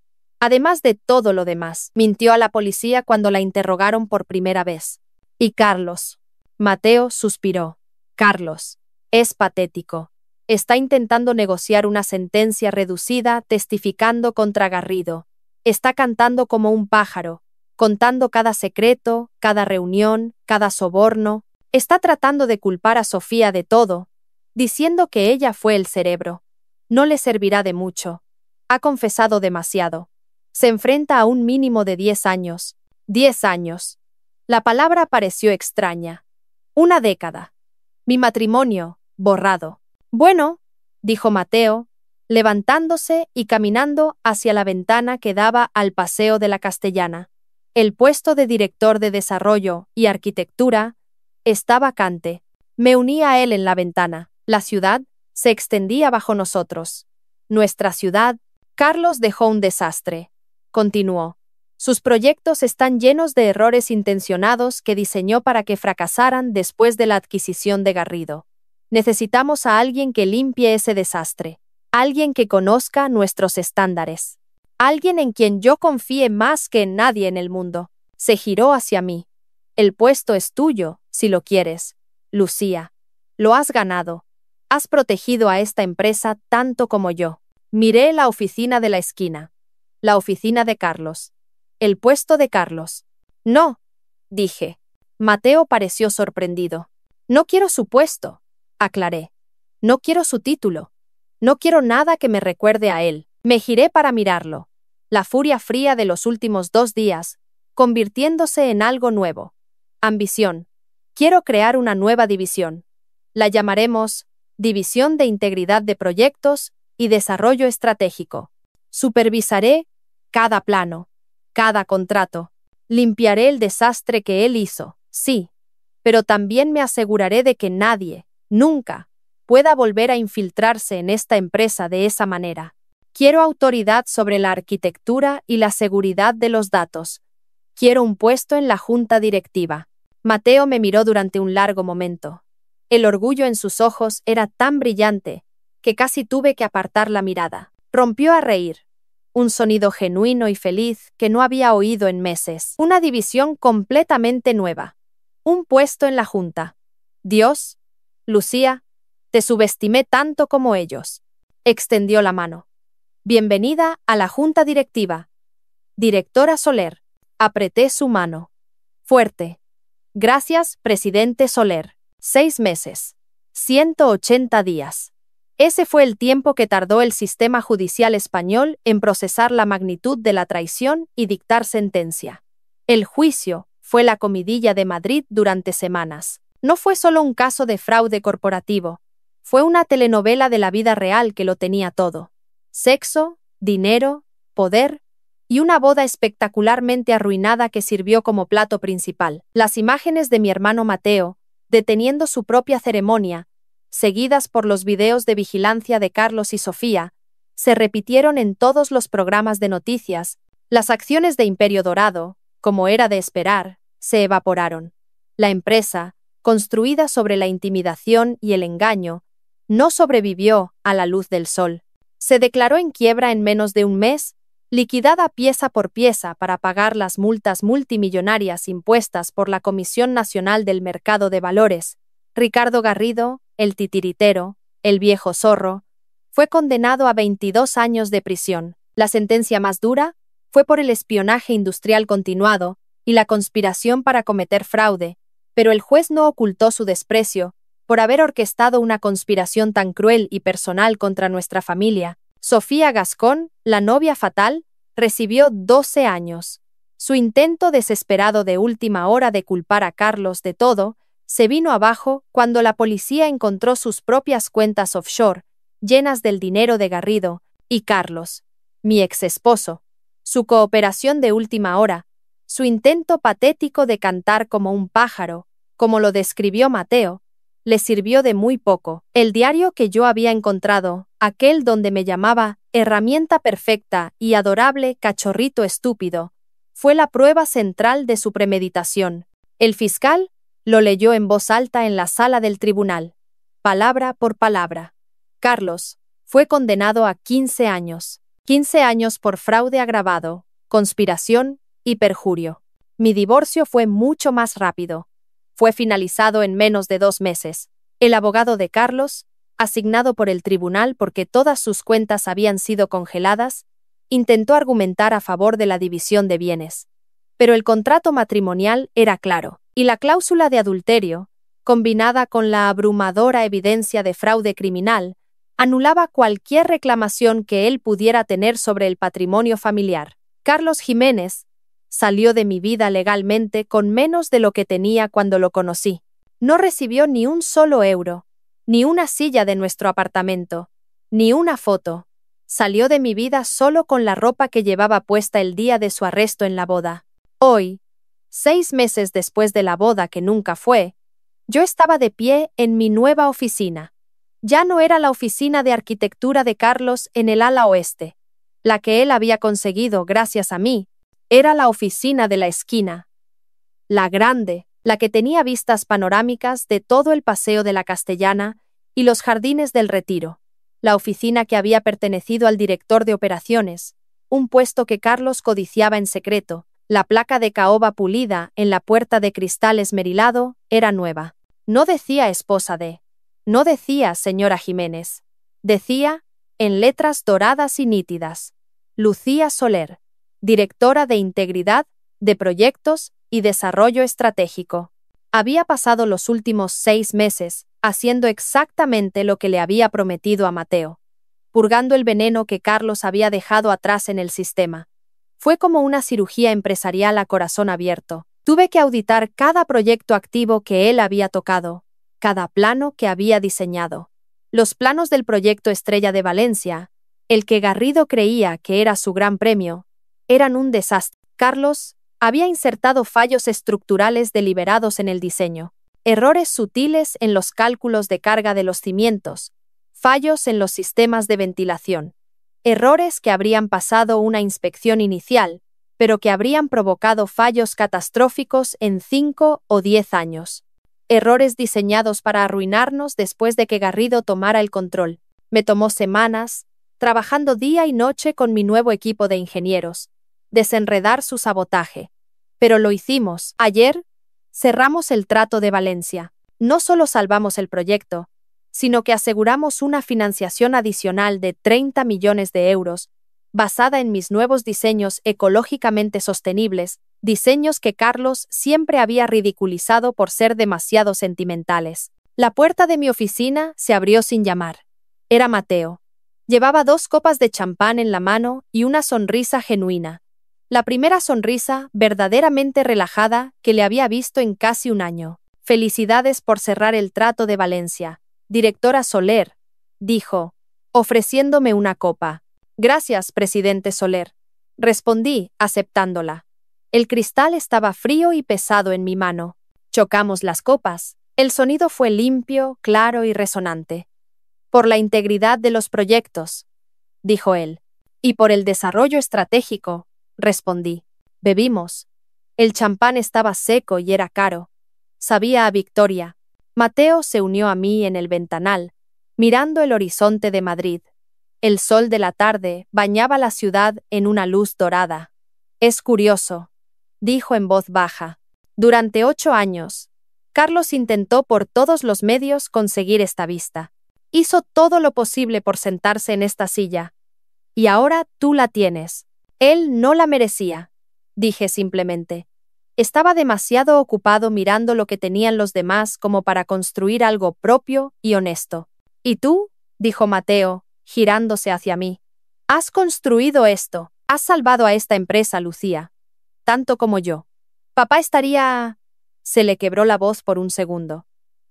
[SPEAKER 1] Además de todo lo demás, mintió a la policía cuando la interrogaron por primera vez. Y Carlos. Mateo suspiró. Carlos. Es patético. Está intentando negociar una sentencia reducida testificando contra Garrido. Está cantando como un pájaro, contando cada secreto, cada reunión, cada soborno. Está tratando de culpar a Sofía de todo, diciendo que ella fue el cerebro. No le servirá de mucho. Ha confesado demasiado. Se enfrenta a un mínimo de 10 años. 10 años. La palabra pareció extraña. Una década. Mi matrimonio, borrado. Bueno, dijo Mateo, levantándose y caminando hacia la ventana que daba al Paseo de la Castellana. El puesto de director de Desarrollo y Arquitectura está vacante. Me uní a él en la ventana. La ciudad se extendía bajo nosotros. Nuestra ciudad. Carlos dejó un desastre. Continuó. Sus proyectos están llenos de errores intencionados que diseñó para que fracasaran después de la adquisición de Garrido. Necesitamos a alguien que limpie ese desastre. Alguien que conozca nuestros estándares. Alguien en quien yo confíe más que en nadie en el mundo. Se giró hacia mí. El puesto es tuyo, si lo quieres. Lucía. Lo has ganado. Has protegido a esta empresa tanto como yo. Miré la oficina de la esquina. La oficina de Carlos. El puesto de Carlos. No, dije. Mateo pareció sorprendido. No quiero su puesto, aclaré. No quiero su título. No quiero nada que me recuerde a él. Me giré para mirarlo. La furia fría de los últimos 2 días, convirtiéndose en algo nuevo. Ambición. Quiero crear una nueva división. La llamaremos División de Integridad de Proyectos y Desarrollo Estratégico. Supervisaré cada plano, cada contrato. Limpiaré el desastre que él hizo, sí, pero también me aseguraré de que nadie, nunca, pueda volver a infiltrarse en esta empresa de esa manera. Quiero autoridad sobre la arquitectura y la seguridad de los datos. Quiero un puesto en la junta directiva. Mateo me miró durante un largo momento. El orgullo en sus ojos era tan brillante que casi tuve que apartar la mirada. Rompió a reír. Un sonido genuino y feliz que no había oído en meses. Una división completamente nueva. Un puesto en la junta. Dios, Lucía, te subestimé tanto como ellos. Extendió la mano. Bienvenida a la junta directiva. Directora Soler. Apreté su mano. Fuerte. Gracias, presidente Soler. 6 meses. 180 días. Ese fue el tiempo que tardó el sistema judicial español en procesar la magnitud de la traición y dictar sentencia. El juicio fue la comidilla de Madrid durante semanas. No fue solo un caso de fraude corporativo, fue una telenovela de la vida real que lo tenía todo. Sexo, dinero, poder y una boda espectacularmente arruinada que sirvió como plato principal. Las imágenes de mi hermano Mateo, deteniendo su propia ceremonia, seguidas por los videos de vigilancia de Carlos y Sofía, Se repitieron en todos los programas de noticias. Las acciones de Imperio Dorado, como era de esperar, se evaporaron. La empresa, construida sobre la intimidación y el engaño, no sobrevivió a la luz del sol. Se declaró en quiebra en menos de un mes, liquidada pieza por pieza para pagar las multas multimillonarias impuestas por la Comisión Nacional del Mercado de Valores. Ricardo Garrido, el titiritero, el viejo zorro, fue condenado a 22 años de prisión. La sentencia más dura fue por el espionaje industrial continuado y la conspiración para cometer fraude, pero el juez no ocultó su desprecio por haber orquestado una conspiración tan cruel y personal contra nuestra familia. Sofía Gascón, la novia fatal, recibió 12 años. Su intento desesperado de última hora de culpar a Carlos de todo se vino abajo cuando la policía encontró sus propias cuentas offshore, llenas del dinero de Garrido y Carlos, mi ex esposo. Su cooperación de última hora, su intento patético de cantar como un pájaro, como lo describió Mateo, le sirvió de muy poco. El diario que yo había encontrado, aquel donde me llamaba herramienta perfecta y adorable cachorrito estúpido, fue la prueba central de su premeditación. El fiscal lo leyó en voz alta en la sala del tribunal, palabra por palabra. Carlos fue condenado a 15 años. 15 años por fraude agravado, conspiración y perjurio. Mi divorcio fue mucho más rápido. Fue finalizado en menos de 2 meses. El abogado de Carlos, asignado por el tribunal porque todas sus cuentas habían sido congeladas, intentó argumentar a favor de la división de bienes. Pero el contrato matrimonial era claro, y la cláusula de adulterio, combinada con la abrumadora evidencia de fraude criminal, anulaba cualquier reclamación que él pudiera tener sobre el patrimonio familiar. Carlos Jiménez salió de mi vida legalmente con menos de lo que tenía cuando lo conocí. No recibió ni un solo euro, ni una silla de nuestro apartamento, ni una foto. Salió de mi vida solo con la ropa que llevaba puesta el día de su arresto en la boda. Hoy, 6 meses después de la boda que nunca fue, yo estaba de pie en mi nueva oficina. Ya no era la oficina de arquitectura de Carlos en el ala oeste. La que él había conseguido gracias a mí, era la oficina de la esquina. La grande, la que tenía vistas panorámicas de todo el Paseo de la Castellana y los Jardines del Retiro. La oficina que había pertenecido al director de operaciones, un puesto que Carlos codiciaba en secreto. La placa de caoba pulida en la puerta de cristal esmerilado era nueva. No decía esposa de. No decía señora Jiménez. Decía, en letras doradas y nítidas, Lucía Soler, directora de Integridad, de Proyectos y Desarrollo Estratégico. Había pasado los últimos 6 meses haciendo exactamente lo que le había prometido a Mateo, purgando el veneno que Carlos había dejado atrás en el sistema. Fue como una cirugía empresarial a corazón abierto. Tuve que auditar cada proyecto activo que él había tocado, cada plano que había diseñado. Los planos del proyecto Estrella de Valencia, el que Garrido creía que era su gran premio, eran un desastre. Carlos había insertado fallos estructurales deliberados en el diseño, errores sutiles en los cálculos de carga de los cimientos, fallos en los sistemas de ventilación, errores que habrían pasado una inspección inicial, pero que habrían provocado fallos catastróficos en 5 o 10 años. Errores diseñados para arruinarnos después de que Garrido tomara el control. Me tomó semanas, trabajando día y noche con mi nuevo equipo de ingenieros, desenredar su sabotaje. Pero lo hicimos. Ayer, cerramos el trato de Valencia. No solo salvamos el proyecto, sino que aseguramos una financiación adicional de 30 millones de euros, basada en mis nuevos diseños ecológicamente sostenibles, diseños que Carlos siempre había ridiculizado por ser demasiado sentimentales. La puerta de mi oficina se abrió sin llamar. Era Mateo. Llevaba 2 copas de champán en la mano y una sonrisa genuina. La primera sonrisa verdaderamente relajada que le había visto en casi un año. Felicidades por cerrar el trato de Valencia, directora Soler, dijo, ofreciéndome una copa. Gracias, presidente Soler, respondí, aceptándola. El cristal estaba frío y pesado en mi mano. Chocamos las copas. El sonido fue limpio, claro y resonante. Por la integridad de los proyectos, dijo él. Y por el desarrollo estratégico, respondí. Bebimos. El champán estaba seco y era caro. Sabía a victoria. Mateo se unió a mí en el ventanal, mirando el horizonte de Madrid. El sol de la tarde bañaba la ciudad en una luz dorada. Es curioso, dijo en voz baja. Durante 8 años, Carlos intentó por todos los medios conseguir esta vista. Hizo todo lo posible por sentarse en esta silla. Y ahora tú la tienes. Él no la merecía, dije simplemente. Estaba demasiado ocupado mirando lo que tenían los demás como para construir algo propio y honesto. ¿Y tú?, dijo Mateo, girándose hacia mí. Has construido esto. Has salvado a esta empresa, Lucía. Tanto como yo. Papá estaría... Se le quebró la voz por un segundo.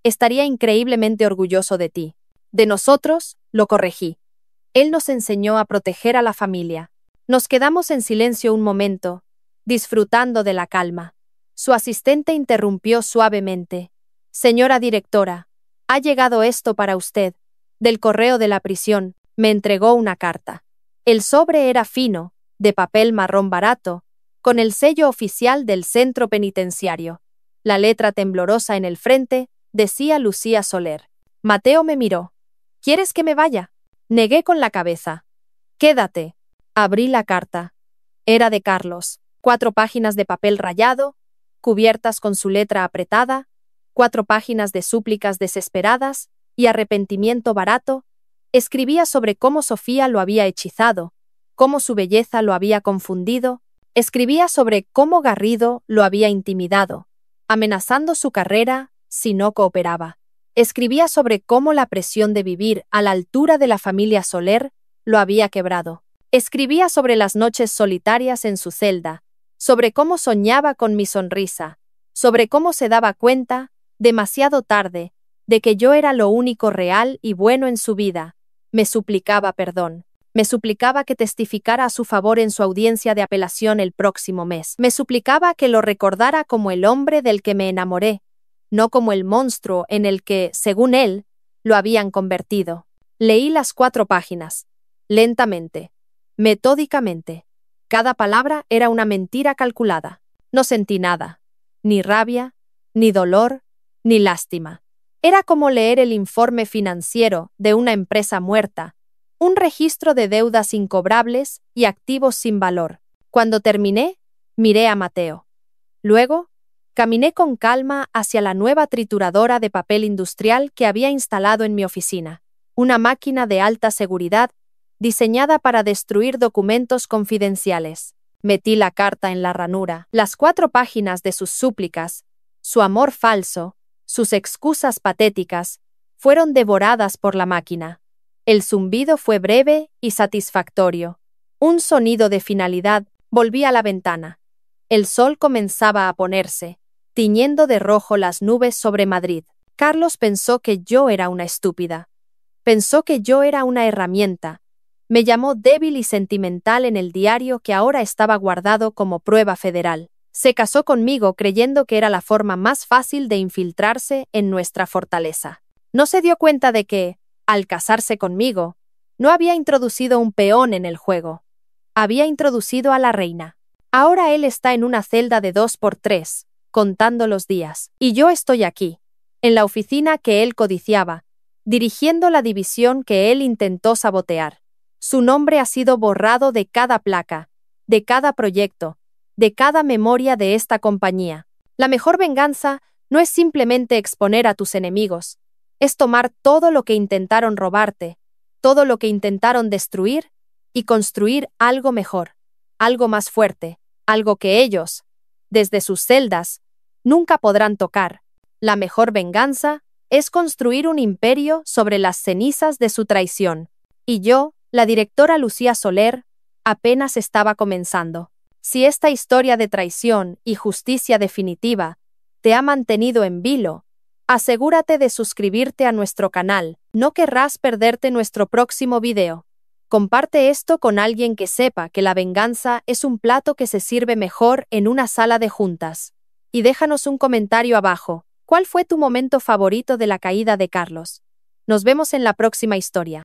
[SPEAKER 1] Estaría increíblemente orgulloso de ti. De nosotros, lo corregí. Él nos enseñó a proteger a la familia. Nos quedamos en silencio un momento, disfrutando de la calma. Su asistente interrumpió suavemente. Señora directora, ha llegado esto para usted. Del correo de la prisión, me entregó una carta. El sobre era fino, de papel marrón barato, con el sello oficial del centro penitenciario. La letra temblorosa en el frente decía Lucía Soler. Mateo me miró. ¿Quieres que me vaya? Negué con la cabeza. Quédate. Abrí la carta. Era de Carlos. 4 páginas de papel rayado, cubiertas con su letra apretada, 4 páginas de súplicas desesperadas y arrepentimiento barato. Escribía sobre cómo Sofía lo había hechizado, cómo su belleza lo había confundido. Escribía sobre cómo Garrido lo había intimidado, amenazando su carrera si no cooperaba. Escribía sobre cómo la presión de vivir a la altura de la familia Soler lo había quebrado. Escribía sobre las noches solitarias en su celda, sobre cómo soñaba con mi sonrisa, sobre cómo se daba cuenta, demasiado tarde, de que yo era lo único real y bueno en su vida. Me suplicaba perdón. Me suplicaba que testificara a su favor en su audiencia de apelación el próximo mes. Me suplicaba que lo recordara como el hombre del que me enamoré, no como el monstruo en el que, según él, lo habían convertido. Leí las 4 páginas, lentamente, metódicamente. Cada palabra era una mentira calculada. No sentí nada, ni rabia, ni dolor, ni lástima. Era como leer el informe financiero de una empresa muerta, un registro de deudas incobrables y activos sin valor. Cuando terminé, miré a Mateo. Luego, caminé con calma hacia la nueva trituradora de papel industrial que había instalado en mi oficina, una máquina de alta seguridad diseñada para destruir documentos confidenciales. Metí la carta en la ranura. Las 4 páginas de sus súplicas, su amor falso, sus excusas patéticas, fueron devoradas por la máquina. El zumbido fue breve y satisfactorio. Un sonido de finalidad. Volví a la ventana. El sol comenzaba a ponerse, tiñendo de rojo las nubes sobre Madrid. Carlos pensó que yo era una estúpida. Pensó que yo era una herramienta. Me llamó débil y sentimental en el diario que ahora estaba guardado como prueba federal. Se casó conmigo creyendo que era la forma más fácil de infiltrarse en nuestra fortaleza. No se dio cuenta de que, al casarse conmigo, no había introducido un peón en el juego. Había introducido a la reina. Ahora él está en una celda de 2×3, contando los días. Y yo estoy aquí, en la oficina que él codiciaba, dirigiendo la división que él intentó sabotear. Su nombre ha sido borrado de cada placa, de cada proyecto, de cada memoria de esta compañía. La mejor venganza no es simplemente exponer a tus enemigos, es tomar todo lo que intentaron robarte, todo lo que intentaron destruir, y construir algo mejor, algo más fuerte, algo que ellos, desde sus celdas, nunca podrán tocar. La mejor venganza es construir un imperio sobre las cenizas de su traición. Y yo, la directora Lucía Soler, apenas estaba comenzando. Si esta historia de traición y justicia definitiva te ha mantenido en vilo, asegúrate de suscribirte a nuestro canal. No querrás perderte nuestro próximo video. Comparte esto con alguien que sepa que la venganza es un plato que se sirve mejor en una sala de juntas. Y déjanos un comentario abajo. ¿Cuál fue tu momento favorito de la caída de Carlos? Nos vemos en la próxima historia.